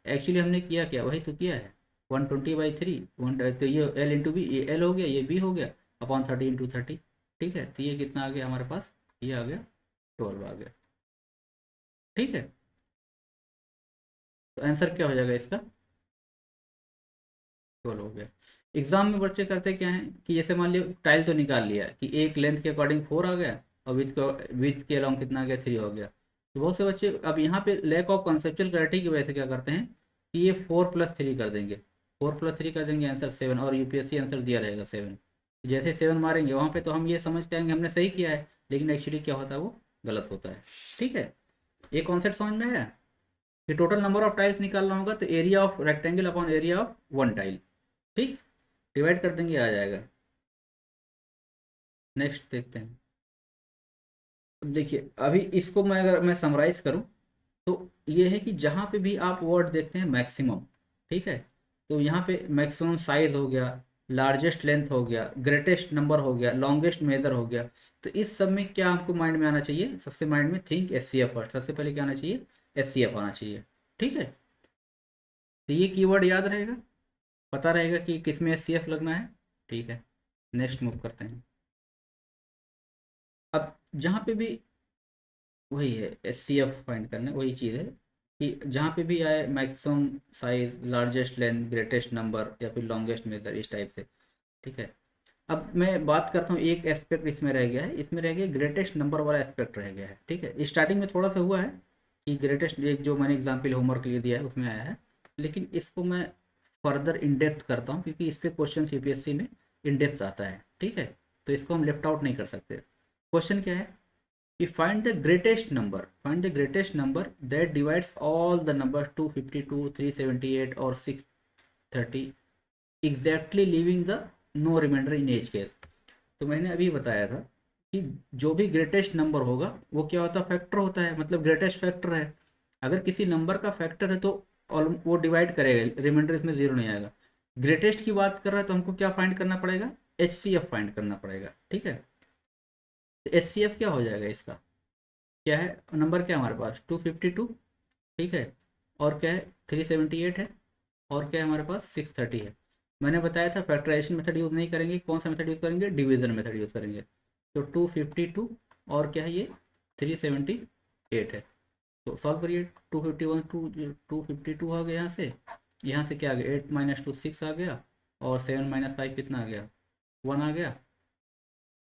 एक्चुअली हमने किया क्या, वही तो किया है, 120/3 तो ये L/B, ये L हो गया, ये B हो गया, अपॉन 30 × 30। ठीक है, तो ये कितना आ गया हमारे पास, ये आ गया 12 आ गया। ठीक है, तो आंसर क्या हो जाएगा इसका, 12 हो गया। एग्जाम में बच्चे करते क्या है कि जैसे मान लियो टाइल तो निकाल लिया कि एक लेंथ के अकॉर्डिंग 4 आ गया और विथ के अलॉन्ग कितना आ गया, 3 हो गया, तो बहुत से बच्चे अब यहाँ पे लैक ऑफ कॉन्सेप्चुअल क्लैरिटी की वजह से क्या करते हैं कि ये 4+3 कर देंगे, 4+3 कर देंगे, आंसर 7, और यूपीएससी आंसर दिया रहेगा 7। जैसे 7 मारेंगे वहाँ पे तो हम ये समझ के आएंगे हमने सही किया है, लेकिन एक्चुअली क्या होता है, वो गलत होता है। ठीक है, ये कॉन्सेप्ट समझ में आया कि टोटल नंबर ऑफ टाइल्स निकालना होगा तो area of rectangle upon area of one tile, ठीक, डिवाइड कर देंगे आ जाएगा। नेक्स्ट देखते हैं। अब देखिए अभी इसको मैं अगर मैं समराइज करूं तो ये है कि जहाँ पे भी आप वर्ड देखते हैं मैक्सिमम, ठीक है, तो यहाँ पे मैक्सिमम साइज हो गया, लार्जेस्ट लेंथ हो गया, ग्रेटेस्ट नंबर हो गया, लॉन्गेस्ट मेजर हो गया, तो इस सब में क्या आपको माइंड में आना चाहिए, सबसे माइंड में थिंक SCF फर्स्ट, सबसे पहले क्या आना चाहिए, SCF आना चाहिए। ठीक है, तो ये कीवर्ड याद रहेगा, पता रहेगा कि किस में SCF लगना है। ठीक है, नेक्स्ट मूव करते हैं। अब जहाँ पे भी वही है, SCF फाइंड करना वही चीज़ है कि जहाँ पे भी आए maximum size, largest length, greatest number या फिर लॉन्गेस्ट मेजर, इस टाइप से। ठीक है, अब मैं बात करता हूँ, एक एस्पेक्ट इसमें रह गया है, इसमें रह गया ग्रेटेस्ट नंबर वाला एस्पेक्ट रह गया है। ठीक है, स्टार्टिंग में थोड़ा सा हुआ है कि ग्रेटेस्ट, एक जो मैंने एग्जाम्पल होमवर्क के लिए दिया है उसमें आया है, लेकिन इसको मैं फर्दर इन डेप्थ करता हूँ क्योंकि इस पे क्वेश्चन यूपीएससी में इन डेप्थ आता है। ठीक है, तो इसको हम लेफ्ट आउट नहीं कर सकते। क्वेश्चन क्या है कि find the greatest number that divides all the numbers 252, 378 और 630 exactly leaving the no remainder in each case। तो मैंने अभी बताया था कि जो भी ग्रेटेस्ट नंबर होगा वो क्या होता है, फैक्टर होता है, मतलब ग्रेटेस्ट फैक्टर है। अगर किसी नंबर का फैक्टर है तो वो डिवाइड करेगा, रिमाइंडर इसमें जीरो नहीं आएगा। ग्रेटेस्ट की बात कर रहा है तो हमको क्या फाइंड करना पड़ेगा, एच, सी, एफ, फाइंड करना पड़ेगा। HCF फाइंड करना पड़ेगा। ठीक है, तो HCF क्या हो जाएगा इसका, क्या हो जाएगा, 252, 378 और 630। ठीक है, तो ये कितना आ गया हमारे पास, ये आ गया 12 आ गया। ठीक है, क्या है नंबर, क्या है हमारे पास 252, ठीक है, और क्या है 378 है, और क्या है हमारे पास 630 है। मैंने बताया था फैक्टराइजेशन मेथड यूज़ नहीं करेंगे, कौन सा मेथड यूज़ करेंगे, डिवीजन मेथड यूज़ करेंगे। तो 252 और क्या है ये 378 है। तो सॉल्व करिए, 251 252 आ गया यहाँ से क्या आ गया 8 माइनस 2 6 आ गया, और 7 माइनस 5 कितना आ गया 1 आ गया,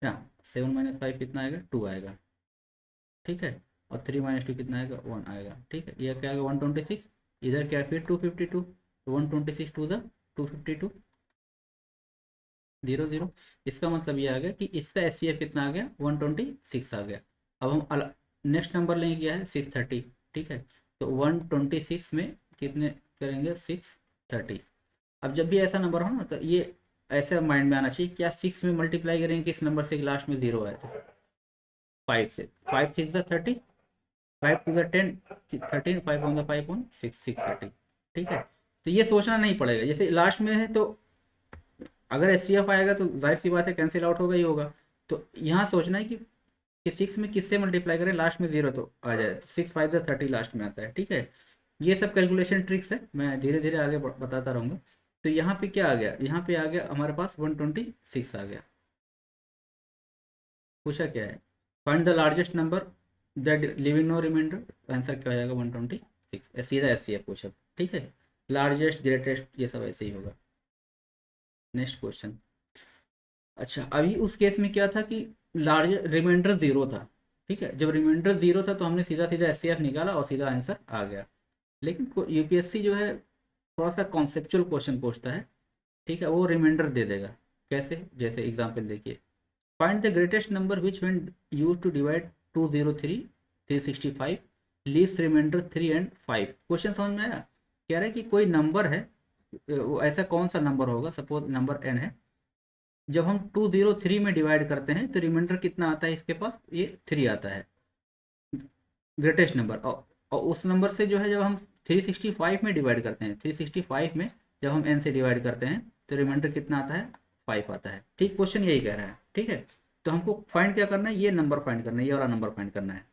क्या 7 माइनस 5 कितना आएगा 2 आएगा, ठीक है, और 3 माइनस 2 कितना आएगा 1 आएगा, ठीक है, यह क्या आएगा 126। इधर क्या है फिर 252, तो 126 टू द 252 0 0। इसका मतलब ये आ गया कि इसका एस कितना आ गया 126 आ गया। अब हम नेक्स्ट नंबर लेंगे क्या है 630, ठीक है, तो 126 में कितने करेंगे 630। अब जब भी ऐसा नंबर हो ना तो ये ऐसा माइंड में आना चाहिए, क्या 6 में मल्टीप्लाई करेंगे किस नंबर से लास्ट में 0 है, 5 से, 5 6 30, 5 to the 10 13, 5 on the 5 on 6 630, ठीक है। तो ये सोचना नहीं पड़ेगा, जैसे लास्ट में है तो अगर एस आएगा तो जाहिर सी बात है कैंसिल आउट होगा ही होगा। तो यहाँ सोचना है कि 6 में किससे मल्टीप्लाई करें लास्ट में 0 तो आ जाए, तो 6 5 30 लास्ट में आता है, ठीक है। ये सब कैलकुलेशन ट्रिक्स है, मैं धीरे धीरे आगे बताता रहूँगा। तो यहाँ पे क्या आ गया, यहाँ पे आ गया हमारे पास 126 आ गया। पूछा क्या है, find the largest number that leaving no remainder, answer क्या हो जाएगा 126, सीधा एस सी पूछा, ठीक है। लार्जेस्ट ग्रेटेस्ट ये सब ऐसे ही होगा। Next question. अच्छा अभी उस केस में क्या था कि लार्ज रिमाइंडर जीरो था, ठीक है, जब रिमाइंडर जीरो था तो हमने सीधा सीधा एस निकाला और सीधा आंसर आ गया। लेकिन यूपीएससी जो है थोड़ा सा कॉन्सेप्चुअल क्वेश्चन पूछता है, ठीक है, वो रिमाइंडर दे देगा। कैसे, जैसे एग्जांपल देखिए, find the greatest number which when used to divide 203 365 leaves remainder 3 and 5। Question समझ में आया, कह रहा है कि कोई नंबर है, वो ऐसा कौन सा नंबर होगा, सपोज नंबर n है, जब हम 203 में डिवाइड करते हैं तो रिमाइंडर कितना आता है इसके पास, ये 3 आता है ग्रेटेस्ट नंबर। और उस नंबर से जो है जब हम 365 में डिवाइड करते हैं, 365 में जब हम n से डिवाइड करते हैं तो रिमाइंडर कितना आता है 5 आता है, ठीक, क्वेश्चन यही कह रहा है, ठीक है। तो हमको फाइंड क्या करना है, ये नंबर फाइंड करना है, ये वाला नंबर फाइंड करना है,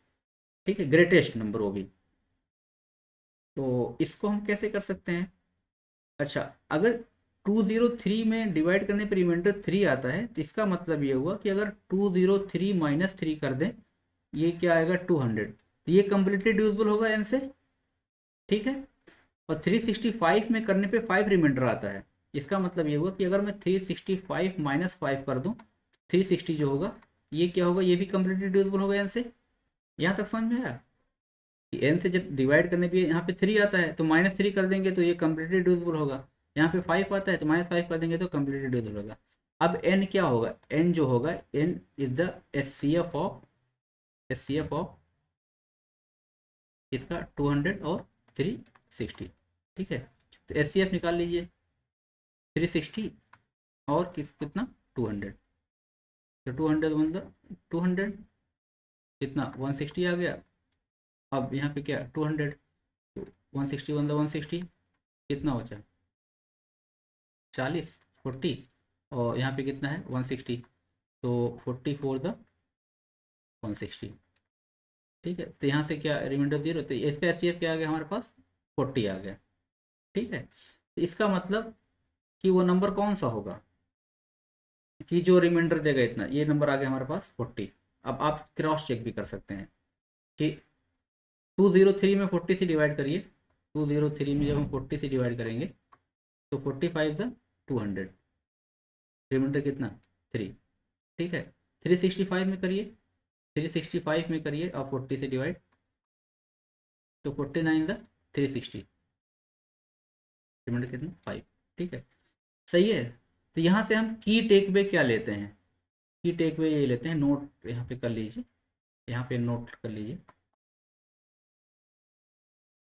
ठीक है, ग्रेटेस्ट नंबर वो भी। तो इसको हम कैसे कर सकते हैं, अच्छा अगर 203 में डिवाइड करने पर रिमाइंडर 3 आता है तो इसका मतलब ये हुआ कि अगर 203 माइनस 3 कर दें, ये क्या आएगा 200, तो ये कंप्लीटली डिविजिबल होगा n से, ठीक है। और 365 में करने पे 5 रिमाइंडर आता है, इसका मतलब ये हुआ कि अगर मैं 365 माइनस 5 कर दूं, 360 जो होगा ये क्या होगा, ये भी कंप्लीटली डिविजिबल होगा n से। यहाँ तक समझ में आया कि n से जब डिवाइड करने पे यहाँ पे 3 आता है तो -3 कर देंगे तो ये कम्प्लीटली डिविजिबल होगा, यहाँ पे 5 आता है तो -5 कर देंगे तो कम्प्लीटली डिविजिबल होगा। अब n क्या होगा, n जो होगा n is the H C F of इसका 200 और 360, ठीक है। तो एच निकाल लीजिए, 360 और कितना 200, तो 200 वन द 200 कितना 160 आ गया। अब यहाँ पे क्या 200, 160 वन द 160 कितना हो जाए 40 40, और यहाँ पे कितना है 160, तो 40 फोर द 160, ठीक है। तो यहाँ से क्या रिमाइंडर 0, तो इसका एस क्या आ गया हमारे पास 40 आ गया, ठीक है। तो इसका मतलब कि वो नंबर कौन सा होगा कि जो रिमाइंडर देगा इतना, ये नंबर आ गया हमारे पास 40। अब आप क्रॉस चेक भी कर सकते हैं कि 203 में 40 से डिवाइड करिए, 203 में जब हम 40 से डिवाइड करेंगे तो 45 द 200, रिमाइंडर कितना 3, ठीक है। 365 में करिए, 365 में करिए और 40 से डिवाइड, तो 49 द 360, रिमाइंडर कितना 5, ठीक है, सही है। तो यहाँ से हम की टेक वे क्या लेते हैं, की टेक वे ये लेते हैं, नोट यहाँ पे कर लीजिए, यहाँ पे नोट कर लीजिए,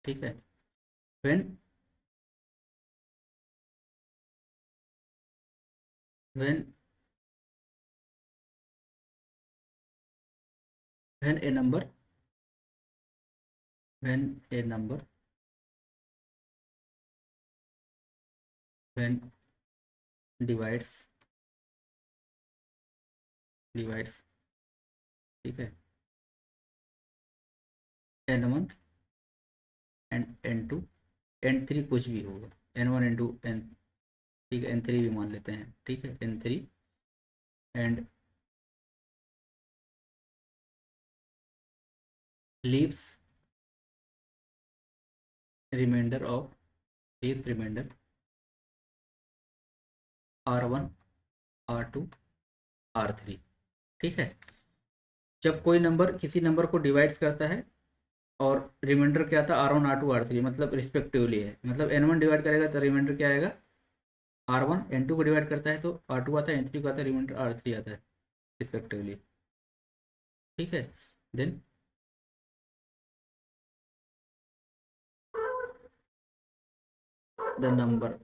ठीक है। When when when A number when A number when divides divides, ठीक है, N1 एंड N2, N3 कुछ भी होगा, N1 N2 N, ठीक है, N3 भी मान लेते हैं, ठीक है, N3 and leaves remainder of, leaves remainder R1 R2 R3, ठीक है। जब कोई नंबर किसी नंबर को डिवाइड्स करता है और रिमाइंडर क्या था, R1 R2 R3, मतलब रिस्पेक्टिवली है, मतलब N1 डिवाइड करेगा तो रिमाइंडर क्या आएगा, R1, N2 को डिवाइड करता है तो R2 आता है, N3 को आता है, रिमाइंडर R3 आता है रिस्पेक्टिवली, ठीक है। Then the number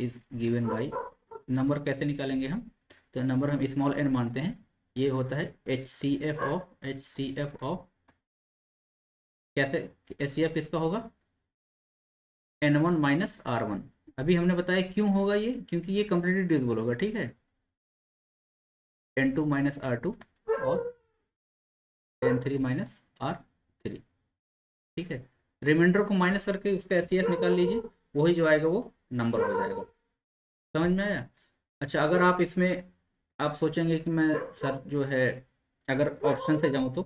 is given by, number कैसे निकालेंगे हम, तो नंबर हम स्मॉल n मानते हैं, ये होता है HCF ऑफ कैसे, HCF किसका होगा, N1 माइनस R1। अभी हमने बताया क्यों होगा ये, क्योंकि ये कंप्लीटली डिविजिबल होगा, ठीक है, N2 माइनस R2 और N3 माइनस R3, ठीक है। रिमाइंडर को माइनस करके उसका HCF निकाल लीजिए, वही जो आएगा वो नंबर हो जाएगा, समझ में आया। अच्छा, अगर आप इसमें आप सोचेंगे कि मैं सर जो है अगर ऑप्शन से जाऊं तो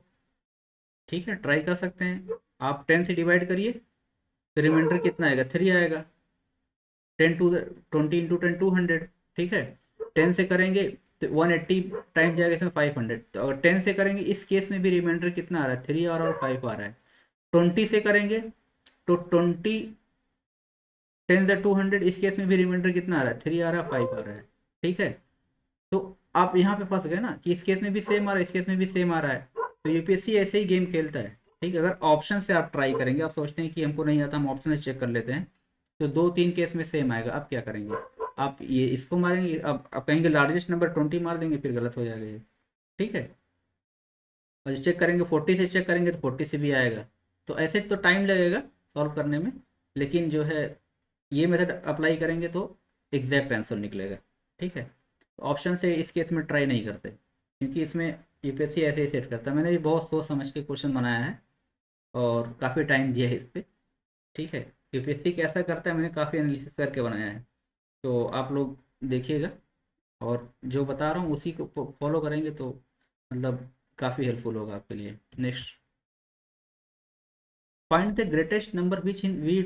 ठीक है, ट्राई कर सकते हैं, आप 10 से डिवाइड करिए तो रिमाइंडर कितना आएगा, 3 आएगा, 10 to 20 into 10 200, ठीक है। 10 से करेंगे तो 180 टाइम जाएगा, इसमें 500, तो अगर 10 से करेंगे इस केस में भी रिमाइंडर कितना आ रहा है, 3 आ रहा है और 5 आ रहा है। 20 से करेंगे तो 20 10 to 200, इस केस में भी रिमाइंडर कितना आ रहा है, 3 आ रहा है, 5 आ रहा है, ठीक है। तो आप यहाँ पे फंस गए ना कि इस केस में भी सेम आ रहा है, इस केस में भी सेम आ रहा है, तो यूपीएससी ऐसे ही गेम खेलता है, ठीक है। अगर ऑप्शन से आप ट्राई करेंगे, आप सोचते हैं कि हमको नहीं आता, हम ऑप्शन से चेक कर लेते हैं, तो 2-3 केस में सेम आएगा, आप क्या करेंगे, आप ये इसको मारेंगे, आप कहेंगे लार्जेस्ट नंबर 20 मार देंगे, फिर गलत हो जाएगा ये, ठीक है। और जो चेक करेंगे 40 से चेक करेंगे तो 40 से भी आएगा, तो ऐसे तो टाइम लगेगा सॉल्व करने में, लेकिन जो है ये मेथड अप्लाई करेंगे तो एग्जैक्ट आंसर निकलेगा, ठीक है। ऑप्शन से इस केस में ट्राई नहीं करते, क्योंकि इसमें यूपीएससी ऐसे ही सेट करता है, मैंने भी बहुत सोच समझ के क्वेश्चन बनाया है और काफ़ी टाइम दिया है इस पर, ठीक है। यूपीएससी कैसा करता है मैंने काफ़ी एनालिसिस करके बनाया है, तो आप लोग देखिएगा, और जो बता रहा हूँ उसी को फॉलो करेंगे तो मतलब काफ़ी हेल्पफुल होगा आपके लिए। Next, find the greatest number which in we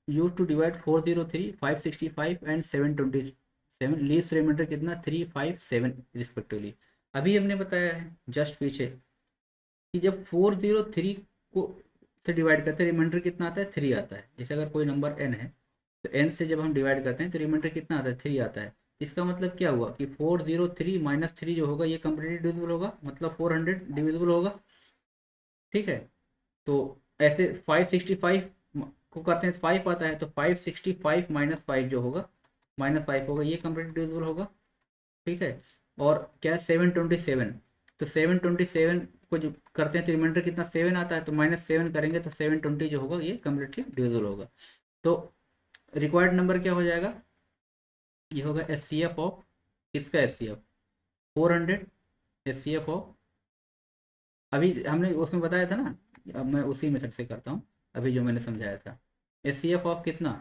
use to divide 403 565 and 727, least remainder कितना, 357 रिस्पेक्टिवली। अभी हमने बताया है जस्ट पीछे कि जब 403 को से डिवाइड करते हैं रिमाइंडर कितना आता है, 3 आता है। जैसे अगर कोई नंबर n है तो n से जब हम डिवाइड करते हैं तो रिमाइंडर कितना आता है, 3 आता है। इसका मतलब क्या हुआ कि 403 माइनस 3 जो होगा ये कंप्लीटली डिविजिबल होगा, मतलब 400 डिविजिबल होगा, ठीक है। तो ऐसे 565 को करते हैं तो 5 आता है, तो 565 माइनस 5 जो होगा, -5 होगा, ये कंप्लीट डिविजिबल होगा, ठीक है। और क्या है 727, तो 727 को जो करते हैं तो रिमाइंडर कितना 7 आता है, तो -7 करेंगे तो 720 जो होगा ये कम्प्लीटली डिविजिबल होगा। तो रिक्वायर्ड नंबर क्या हो जाएगा, ये होगा HCF ऑफ, किसका HCF, 400, HCF ऑफ, अभी हमने उसमें बताया था ना, अब मैं उसी मेथड से करता हूँ, अभी जो मैंने समझाया था। HCF ऑफ कितना,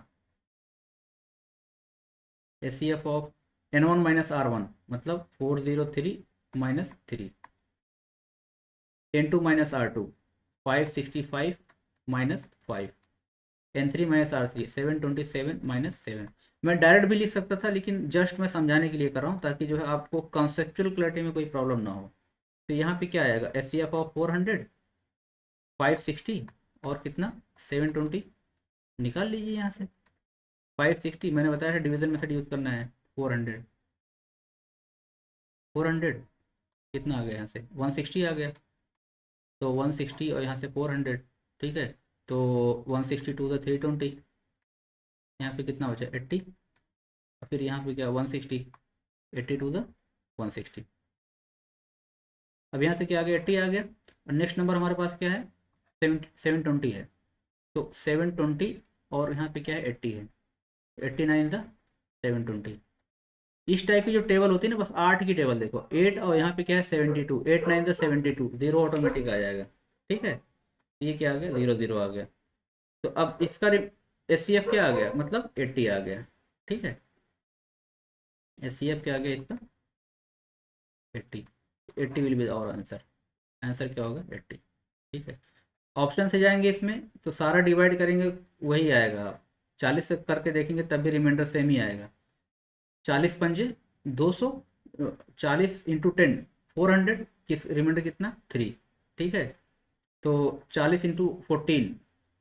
HCF of N1 minus R1, मतलब 403 minus 3, N2 minus R2 565 minus 5, N3 minus R3 727 minus 7। मैं डायरेक्ट भी लिख सकता था, लेकिन जस्ट मैं समझाने के लिए कर रहा हूँ ताकि जो है आपको कॉन्सेप्चुअल क्लैरिटी में कोई प्रॉब्लम ना हो। तो यहाँ पे क्या आएगा, HCF ऑफ 400 560 और कितना 720, निकाल लीजिए यहाँ से। 560 मैंने बताया था डिवीजन मेथड यूज़ करना है, 400 400 कितना आ गया यहाँ से 160 आ गया, तो 160 और यहाँ से 400, ठीक है। तो 160 टू द 320, यहाँ पे कितना बचा 80, और फिर यहाँ पे क्या 160, 80 टू द 160, अब यहाँ से क्या आ गया 80 आ गया। और नेक्स्ट नंबर हमारे पास क्या है, 720 है, तो 720 और यहाँ पे क्या है 80 है, 89 द 720, इस टाइप की जो टेबल होती है ना, बस 8 की टेबल देखो, 8 और यहाँ पे क्या है 72, 8 9 से 72, जीरो ऑटोमेटिक आ जाएगा। ठीक है, ये क्या आ गया, 0 0 आ गया। तो अब इसका एस सी एफ क्या आ गया, मतलब 80 आ गया। ठीक है, एस सी एफ क्या आ गया इसका, 80। 80 विल बी और आंसर, आंसर क्या होगा 80। ठीक है, ऑप्शन से जाएंगे इसमें तो सारा डिवाइड करेंगे वही आएगा, 40 से करके देखेंगे तब भी रिमाइंडर सेम ही आएगा। 40 पंजे 200, 40 इंटू 10 400, किस रिमाइंडर कितना 3। ठीक है, तो 40 इंटू 14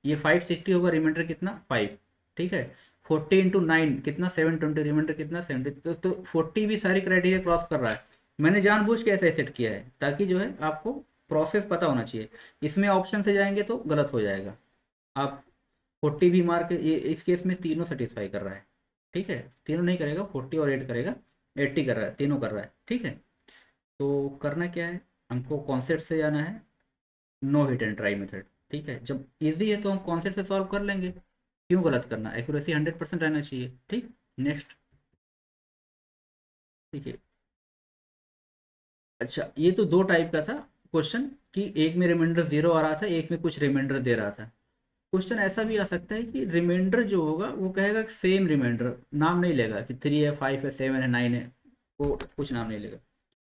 ये 560 होगा, रिमाइंडर कितना 5। ठीक है, 40 इंटू 9 कितना 720, रिमाइंडर कितना 70। तो 40 भी सारी क्राइटेरिया क्रॉस कर रहा है। मैंने जानबूझ के ऐसा सेट किया है ताकि जो है आपको प्रोसेस पता होना चाहिए। इसमें ऑप्शन से जाएंगे तो गलत हो जाएगा। आप 40 भी मार के, ये इस केस में तीनों सेटिस्फाई कर रहा है। ठीक है, तीनों नहीं करेगा, 40 और 8 करेगा, 80 कर रहा है, तीनों कर रहा है। ठीक है, तो करना क्या है, हमको कॉन्सेप्ट से जाना है, no hit and try method. ठीक है, जब इजी है तो हम कॉन्सेप्ट से सॉल्व कर लेंगे, क्यों गलत करना, एक्यूरेसी 100% रहना चाहिए। ठीक, नेक्स्ट। ठीक है, अच्छा ये तो दो टाइप का था क्वेश्चन, कि एक में रिमाइंडर 0 आ रहा था, एक में कुछ रिमाइंडर दे रहा था। क्वेश्चन ऐसा भी आ सकता है कि रिमाइंडर जो होगा वो कहेगा सेम रिमाइंडर, नाम नहीं लेगा कि 3 है 5 है 7 है 9 है, वो कुछ नाम नहीं लेगा।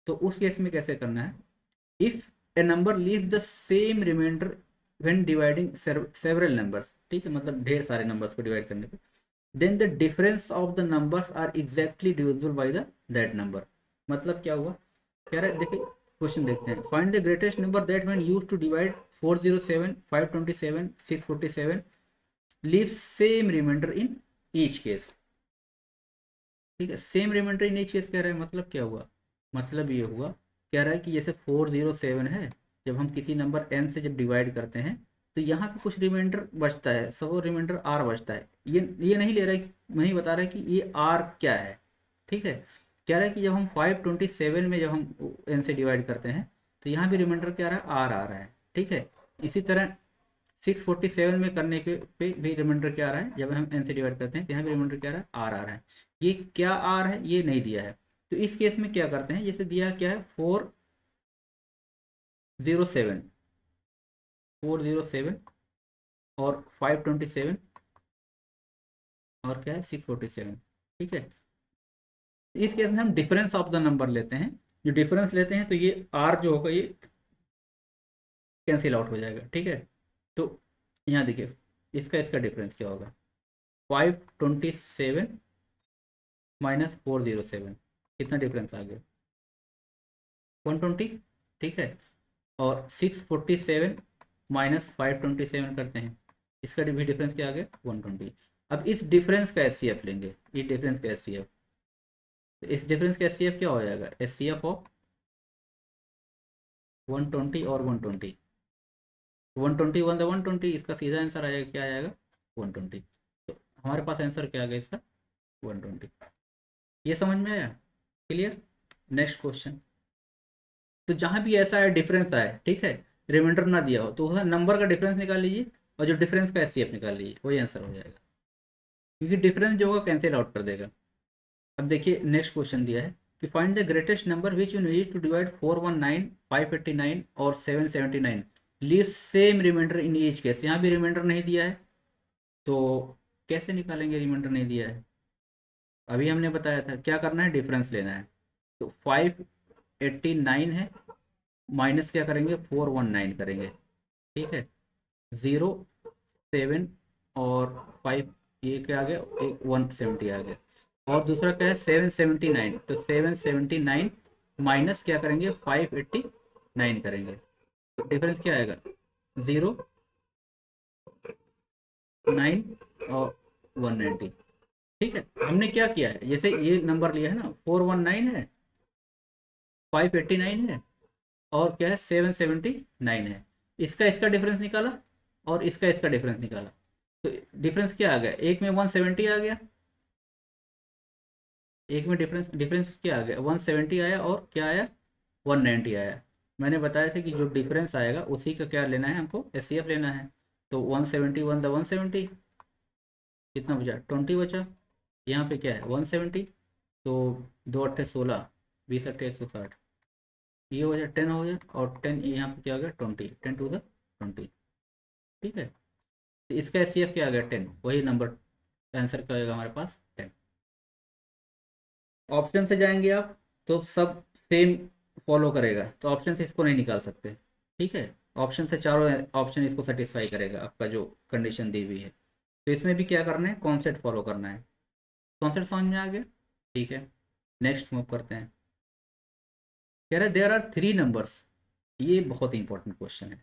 तो उस केस में कैसे करना है, if a number leave the same remainder when dividing several numbers. ठीक है, मतलब ढेर सारे नंबर्स को डिवाइड करने पे, then the difference of the numbers are exactly divisible by the that number. मतलब क्या हुआ, कह रहा है, देखिए क्वेश्चन देखते हैं, find the greatest number that when used to divide 407 527 647 leave same remainder in each case. ठीक है, same remainder in each case कह रहा है, मतलब क्या हुआ, मतलब ये हुआ, कह रहा है कि जैसे 407 है, जब हम किसी नंबर n से जब डिवाइड करते हैं तो यहाँ पे कुछ रिमाइंडर बचता है, सब रिमाइंडर r बचता है। ये नहीं ले रहा है, नहीं बता रहा है कि ये r क्या है। ठीक है, कह रहा है कि जब हम 527 में जब हम n से डिवाइड करते हैं तो यहाँ भी रिमाइंडर क्या आ रहा है, r आ रहा है। ठीक है, इसी तरह 647 में करने पे भी रिमाइंडर क्या आ रहा है, जब हम n से डिवाइड करते हैं तो यहाँ भी रिमाइंडर क्या आ रहा है, r आ रहा है। ये क्या r है ये नहीं दिया है, तो इस केस में क्या करते हैं, जैसे दिया क्या है 407, 407 और 527 और क्या है 647। ठीक है, इस केस में हम डिफरेंस ऑफ द नंबर लेते हैं, जो डिफरेंस लेते हैं तो ये r जो होगा ये कैंसिल आउट हो जाएगा। ठीक है, तो यहाँ देखिए इसका इसका डिफरेंस क्या होगा, 527 माइनस 407, कितना डिफरेंस आ गया 120। ठीक है, और 647 माइनस 527 करते हैं, इसका भी डिफरेंस क्या आ गया 120। अब इस डिफरेंस का एस सी एफ लेंगे, ये डिफरेंस का एस सी एफ, तो इस डिफरेंस का एस सी एफ क्या हो जाएगा, एस सी एफ ऑफ 120 और 120, 120 वन द 120, इसका सीधा आंसर आएगा क्या आएगा 120। तो हमारे पास आंसर क्या आ गया इसका 120। ये समझ में आया, क्लियर। नेक्स्ट क्वेश्चन, तो जहां भी ऐसा है डिफरेंस आए, ठीक है, रिमाइंडर ना दिया हो तो उसका नंबर का डिफरेंस निकाल लीजिए और जो डिफरेंस का एचसीएफ निकाल लीजिए, वही आंसर हो जाएगा, क्योंकि डिफरेंस जो होगा कैंसिल आउट कर देगा। अब देखिए नेक्स्ट क्वेश्चन दिया है कि find the greatest number which you need to divide 419 589 और 779 leave same remainder in each case. यहाँ भी रिमाइंडर नहीं दिया है, तो कैसे निकालेंगे, रिमाइंडर नहीं दिया है। अभी हमने बताया था क्या करना है, डिफरेंस लेना है। तो 589 है, माइनस क्या करेंगे 419 करेंगे। ठीक है, 0 7 और 5, ये क्या आ गया, एक 170 आ गया। और दूसरा क्या है 779, तो 779 माइनस क्या करेंगे 589 करेंगे, तो डिफरेंस क्या आएगा 0 9 और 190। ठीक है, हमने क्या किया है, जैसे ये नंबर लिया है ना 419 है, 589 है और क्या है 779 है, इसका इसका डिफरेंस निकाला और इसका इसका डिफरेंस निकाला, तो डिफरेंस क्या आ गया, एक में 170 आ गया, एक में डिफरेंस डिफरेंस क्या आ गया 170 आया और क्या आया 190 आया। मैंने बताया था कि जो डिफरेंस आएगा उसी का क्या लेना है, हमको एस सी एफ लेना है। तो 170 वन द 170, कितना बचा 20 बचा, यहाँ पे क्या है 170, तो 2 8 16, 20 8 160, ये हो जाए 10 हो जाए, और 10 यहाँ पे क्या हो गया 20, 10 टू द 20। ठीक है, तो इसका एच क्या आ गया 10, वही नंबर आंसर क्या होगा हमारे पास 10। ऑप्शन से जाएंगे आप तो सब सेम फॉलो करेगा, तो ऑप्शन से इसको नहीं निकाल सकते। ठीक है, ऑप्शन से चारों ऑप्शन इसको सेटिस्फाई करेगा आपका जो कंडीशन दी हुई है। तो इसमें भी क्या करना है, कॉन्सेप्ट फॉलो करना है। कॉन्सेप्ट समझ में आ गया? ठीक है, नेक्स्ट मूव करते हैं। कह रहे देयर आर 3 नंबर्स। ये बहुत इंपॉर्टेंट क्वेश्चन है,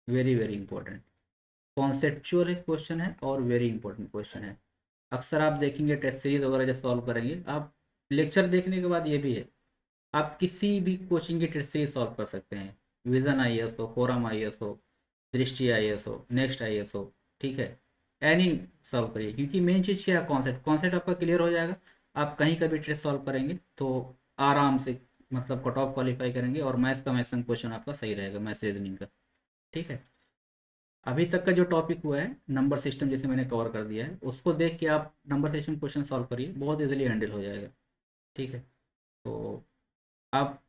very very important. Conceptual question है और वेरी इंपॉर्टेंट क्वेश्चन है। अक्सर आप देखेंगे टेस्ट सीरीज वगैरह जब सॉल्व करेंगे आप, लेक्चर देखने के बाद ये भी है, आप किसी भी कोचिंग की टेस्ट सीरीज सॉल्व कर सकते हैं। विजन आईएएस हो, फोरम आईएएस हो, दृष्टि आईएएस हो, नेक्स्ट आईएएस हो। ठीक है, एनी सॉल्व करिए, क्योंकि मेन चीज़ क्या है, कॉन्सेप्ट। कॉन्सेप्ट आपका क्लियर हो जाएगा, आप कहीं का भी टेस्ट सॉल्व करेंगे तो आराम से मतलब कट ऑफ क्वालिफाई करेंगे, और मैथ्स का मैक्सिमम क्वेश्चन आपका सही रहेगा, मैथ्स रीजनिंग का। ठीक है, अभी तक का जो टॉपिक हुआ है नंबर सिस्टम, जैसे मैंने कवर कर दिया है, उसको देख के आप नंबर सिस्टम क्वेश्चन सॉल्व करिए, बहुत इजीली हैंडल हो जाएगा। ठीक है, तो आप,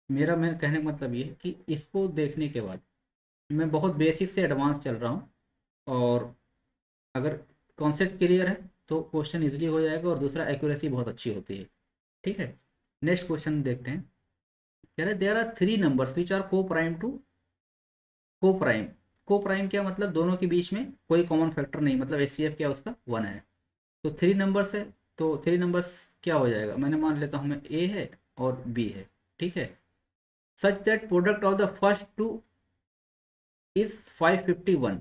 मेरा मैं कहने का मतलब ये है कि इसको देखने के बाद मैं बहुत बेसिक से एडवांस चल रहा हूँ, और अगर कॉन्सेप्ट क्लियर है तो क्वेश्चन इजीली हो जाएगा, और दूसरा एक्यूरेसी बहुत अच्छी होती है। ठीक है, नेक्स्ट क्वेश्चन देखते हैं। कह रहे there are 3 numbers which are coprime to coprime. Coprime क्या मतलब, दोनों के बीच में कोई कॉमन फैक्टर नहीं, मतलब एचसीएफ क्या उसका 1 है। तो 3 नंबर्स है, तो 3 नंबर्स क्या हो जाएगा, मैंने मान लेता हूँ मैं ए है और बी है। ठीक है, such that product of the first two is 551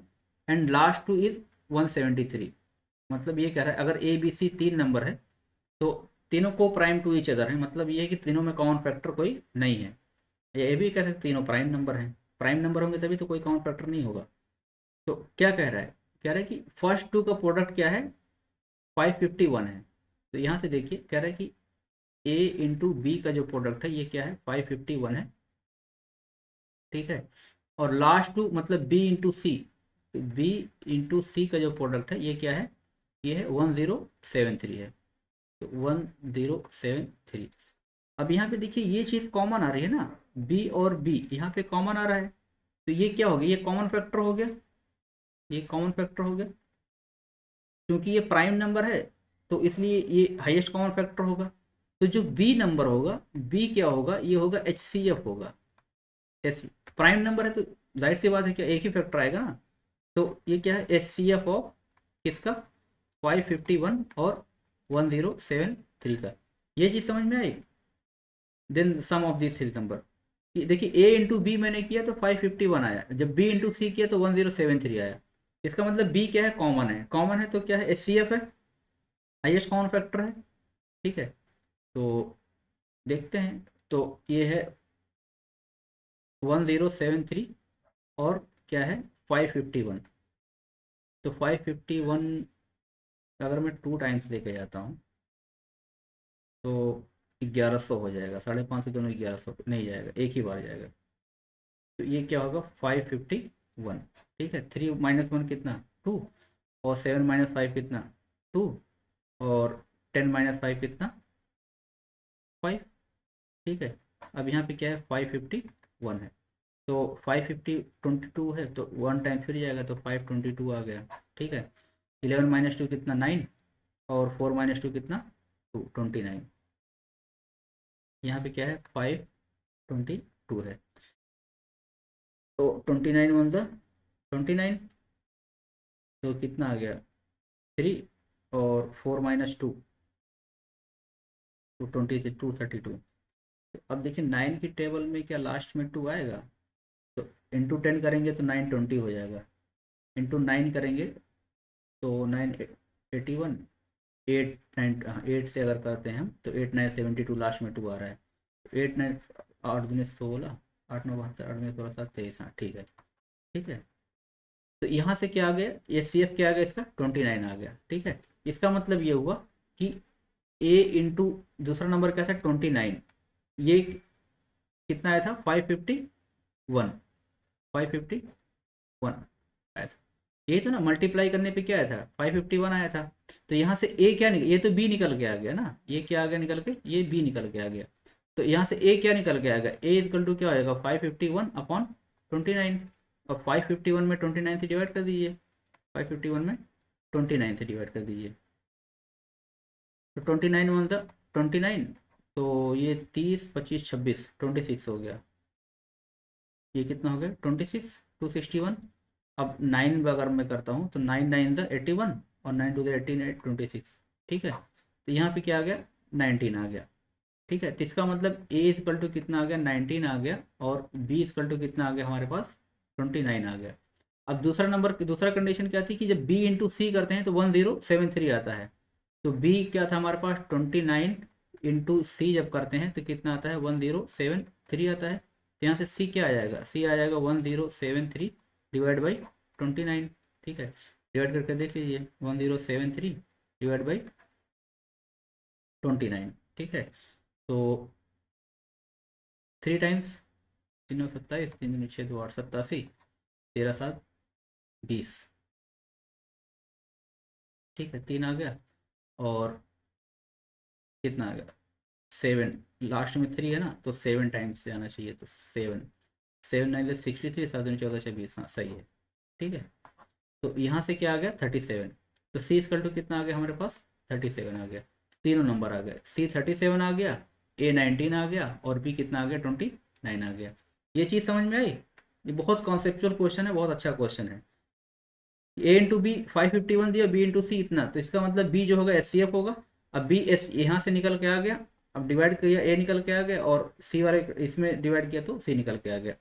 and last two is 173। मतलब ये कह रहा है अगर ए बी सी 3 नंबर है तो तीनों को प्राइम टू ईच अदर है, मतलब ये है कि तीनों में कॉमन फैक्टर कोई नहीं है। या ये भी कह सकते तीनों प्राइम नंबर हैं, प्राइम नंबर होंगे तभी तो कोई कॉमन फैक्टर नहीं होगा। तो क्या कह रहा है, कह रहा है कि फर्स्ट टू का प्रोडक्ट क्या है 551 है। तो यहाँ से देखिए कह रहा है कि ए इंटू बी का जो प्रोडक्ट है ये क्या है 551 है। ठीक है, और लास्ट टू मतलब बी इंटू सी, तो बी इंटू सी का जो प्रोडक्ट है ये क्या है, ये है 1073 है। तो 1073। अब यहाँ पे देखिए ये चीज़ कॉमन आ रही है ना, बी और बी यहाँ पे कॉमन आ रहा है, तो ये क्या हो गया, ये कॉमन फैक्टर हो गया, ये कॉमन फैक्टर हो गया। क्योंकि ये प्राइम नंबर है तो इसलिए ये हाईएस्ट कॉमन फैक्टर होगा। तो जो बी नंबर होगा, बी क्या होगा, ये होगा एच सी एफ होगा। एस, प्राइम नंबर है तो जाहिर सी बात है क्या एक ही फैक्टर आएगा ना। तो ये क्या है एच सी एफ ऑफ किसका 551 और 1073 का। ये चीज़ समझ में आई। Then sum of this 3 number, देखिए ए इंटू बी मैंने किया तो 551 आया, जब बी इंटू सी किया तो 1073 आया। इसका मतलब बी क्या है, कॉमन है, कॉमन है तो क्या है एच सी एफ है, हाइएस्ट कॉमन फैक्टर है। ठीक है, तो देखते हैं, तो ये है 1073 और क्या है 551। तो 551 अगर मैं 2 टाइम्स लेके जाता हूँ तो 1100 हो जाएगा, 550 दोनों 1100 नहीं जाएगा, एक ही बार जाएगा। तो ये क्या होगा 551। ठीक है, 3 - 1 कितना 2, और 7 - 5 कितना 2, और 10 - 5 कितना 5। ठीक है, अब यहाँ पे क्या है 551 है, तो 550 22 है तो 1 टाइम फिर जाएगा तो 522 आ गया। ठीक है, 11 - 2 कितना 9, और 4 - 2 कितना 2 29। यहाँ पे क्या है 522 है, तो 29 × 29, तो कितना आ गया 3, और 4 - 2 तो 232। तो अब देखिए 9 की टेबल में क्या लास्ट में 2 आएगा, तो इंटू 10 करेंगे तो 920 हो जाएगा, इंटू 9 करेंगे तो 981, 8 9 हाँ 8 से अगर करते हैं हम तो 8 9 72 लास्ट में 2 आ रहा है। 8 9 8 दूनी 16, 8 9 72, 8 9 16 7 23, हाँ ठीक है। ठीक है, तो यहाँ से क्या आ गया एच सी एफ क्या आ गया इसका 29 आ गया। ठीक है, इसका मतलब ये हुआ कि ए इंटू दूसरा नंबर क्या था 29, ये कितना आया था 551, 551 आया था। ये तो ना मल्टीप्लाई करने पे क्या आया था, 551 आया था। तो यहाँ से ए क्या निकल, ये तो बी निकल के आ गया ना, ये क्या आ गया निकल के, ये बी निकल के आ गया। तो यहाँ से ए क्या निकल के आएगा, ए इक्वल टू क्या आएगा, 551/29। और 551 में 29 से डिवाइड कर दीजिए, 551 में 29 से डिवाइड कर दीजिए। तो 29 वन द 29, तो ये 30, 25, 26, 26 हो गया। ये कितना हो गया, 26, 261। अब 9 अगर मैं करता हूँ तो 9 9 द 81, और 9 2 द 18 26। ठीक है, तो यहाँ पे क्या आ गया, 19 आ गया। ठीक है, तो इसका मतलब ए इजकल टू कितना आ गया, 19 आ गया, और बी इजकल टू कितना आ गया हमारे पास, 29 आ गया। अब दूसरा नंबर, दूसरा कंडीशन क्या थी कि जब बी इंटू सी करते हैं तो 1073 आता है। तो बी क्या था हमारे पास, 29 इंटू सी जब करते हैं तो कितना आता है, 1073 आता है। तो यहाँ से सी क्या आ जाएगा, सी आ जाएगा 1073 डिवाइड बाई 29। ठीक है, डिवाइड करके देख लीजिए, 1073 डिवाइड बाई 29। ठीक है, तो 3 टाइम्स, 3 27, 3 6 2 8 87, 13 7 20। ठीक है, 3 आ गया, और कितना आ गया, 7, लास्ट में 3 है ना, तो 7 टाइम्स से आना चाहिए, तो 7, 7 9 63, 7 14 20, हाँ सही है। ठीक है, तो यहाँ से क्या आ गया, 37। तो सी इक्वल टू कितना आ गया हमारे पास, 37 आ गया। तीनों नंबर आ गए, सी 37 आ गया, ए 19 आ गया, और बी कितना आ गया, 29 आ गया। ये चीज़ समझ में आई। ये बहुत कॉन्सेप्चुअल क्वेश्चन है, बहुत अच्छा क्वेश्चन है। ए इंटू बी 551 दिया, बी इंटू सी इतना, तो इसका मतलब बी जो होगा एस सी एफ होगा। अब बी एस यहाँ से निकल के आ गया, अब डिवाइड किया, ए निकल के आ गया, और सी वाले इसमें डिवाइड किया तो सी निकल के आ गया।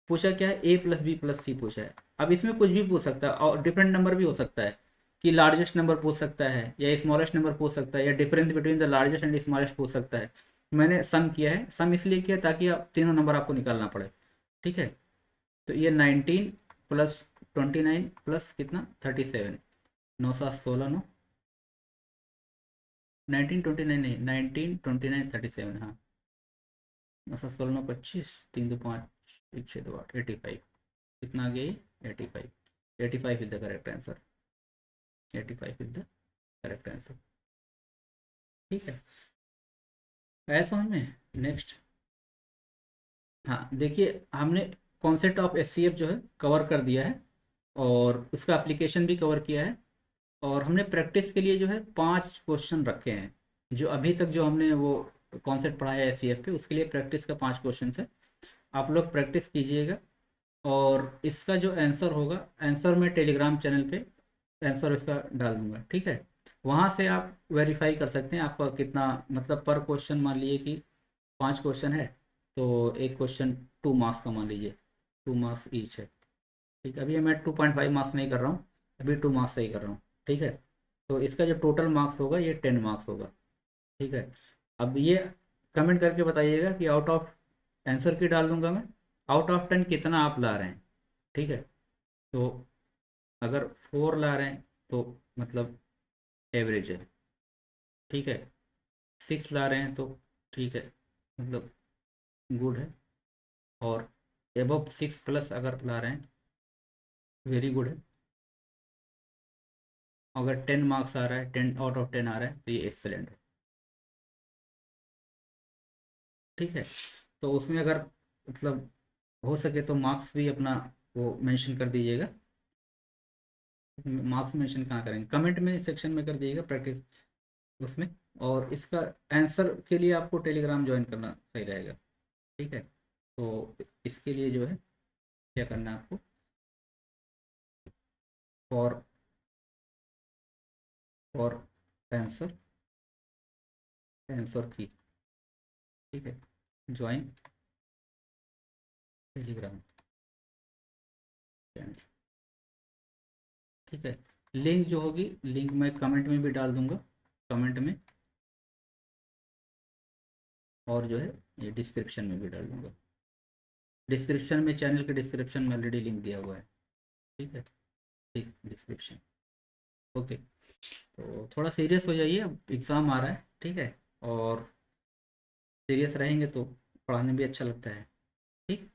पूछा क्या है, ए प्लस बी प्लस सी पूछा है। अब इसमें कुछ भी पूछ सकता है, और डिफरेंट नंबर भी हो सकता है, कि लार्जेस्ट नंबर पूछ सकता है, या स्मॉलेस्ट नंबर पूछ सकता है, या difference between the largest and smallest पूछ सकता है। मैंने सम किया है, सम इसलिए किया ताकि आप तीनों नंबर आपको निकालना पड़े। ठीक है, तो ये 19 प्लस 29 प्लस कितना, 37, 9 7 16 9, 19 29 नहीं, 19 29 37, हाँ। 9 7 16 9 25, 3 2 5, 1 6 2 8, 85। कितना आ गया ये, 85। 85 is the correct answer, 85 is the correct answer. ठीक है, ऐसा समझ में। नेक्स्ट, हाँ देखिए, हमने concept of S C F जो है कवर कर दिया है, और उसका एप्लीकेशन भी कवर किया है। और हमने प्रैक्टिस के लिए जो है 5 क्वेश्चन रखे हैं, जो अभी तक जो हमने वो कॉन्सेप्ट पढ़ाया है एस सी एफ पे, उसके लिए प्रैक्टिस का 5 क्वेश्चन है। आप लोग प्रैक्टिस कीजिएगा, और इसका जो आंसर होगा, आंसर मैं टेलीग्राम चैनल पे आंसर इसका डाल दूंगा। ठीक है, वहाँ से आप वेरीफाई कर सकते हैं आपका कितना, मतलब पर क्वेश्चन मान लीजिए कि 5 क्वेश्चन है, तो एक क्वेश्चन 2 मार्क्स का मान लीजिए, 2 मार्क्स ईच है। ठीक है, अभी मैं 2.5 मार्क्स नहीं कर रहा हूँ, अभी 2 मार्क्स से ही कर रहा हूँ। ठीक है, तो इसका जो टोटल मार्क्स होगा ये 10 मार्क्स होगा। ठीक है, अब ये कमेंट करके बताइएगा कि आउट ऑफ, आंसर की डाल दूंगा मैं, आउट ऑफ 10 कितना आप ला रहे हैं। ठीक है, तो अगर 4 ला रहे हैं तो मतलब एवरेज है। ठीक है, 6 ला रहे हैं तो ठीक है, मतलब गुड है। और एबव 6 प्लस अगर ला रहे हैं, वेरी गुड है। अगर 10 मार्क्स आ रहा है, 10 आउट ऑफ 10 आ रहा है, तो ये एक्सेलेंट है। ठीक है, तो उसमें अगर मतलब हो सके तो मार्क्स भी अपना वो मेंशन कर दीजिएगा। मार्क्स मेंशन कहाँ करेंगे, कमेंट में सेक्शन में कर दीजिएगा प्रैक्टिस उसमें। और इसका आंसर के लिए आपको टेलीग्राम ज्वाइन करना सही रहेगा। ठीक है, तो इसके लिए जो है क्या करना है आपको, फॉर फॉर आंसर, आंसर की। ठीक है, ज्वाइन टेलीग्राम चैनल। ठीक है, लिंक जो होगी, लिंक मैं कमेंट में भी डाल दूंगा, कमेंट में, और जो है ये डिस्क्रिप्शन में भी डाल दूंगा। डिस्क्रिप्शन में, चैनल के डिस्क्रिप्शन में ऑलरेडी लिंक दिया हुआ है। ठीक है, ठीक, डिस्क्रिप्शन। ओके, तो थोड़ा सीरियस हो जाइए, अब एग्ज़ाम आ रहा है। ठीक है, और सीरियस रहेंगे तो पढ़ाने भी अच्छा लगता है। ठीक।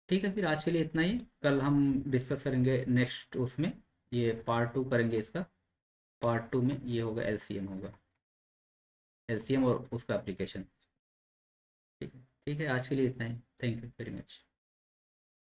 ठीक है, फिर आज के लिए इतना ही। कल हम डिस्कस करेंगे नेक्स्ट उसमें, ये पार्ट 2 करेंगे इसका। पार्ट 2 में ये होगा एलसीएम होगा, एलसीएम और उसका एप्लीकेशन। ठीक है, ठीक है, आज के लिए इतना ही। Thank you very much.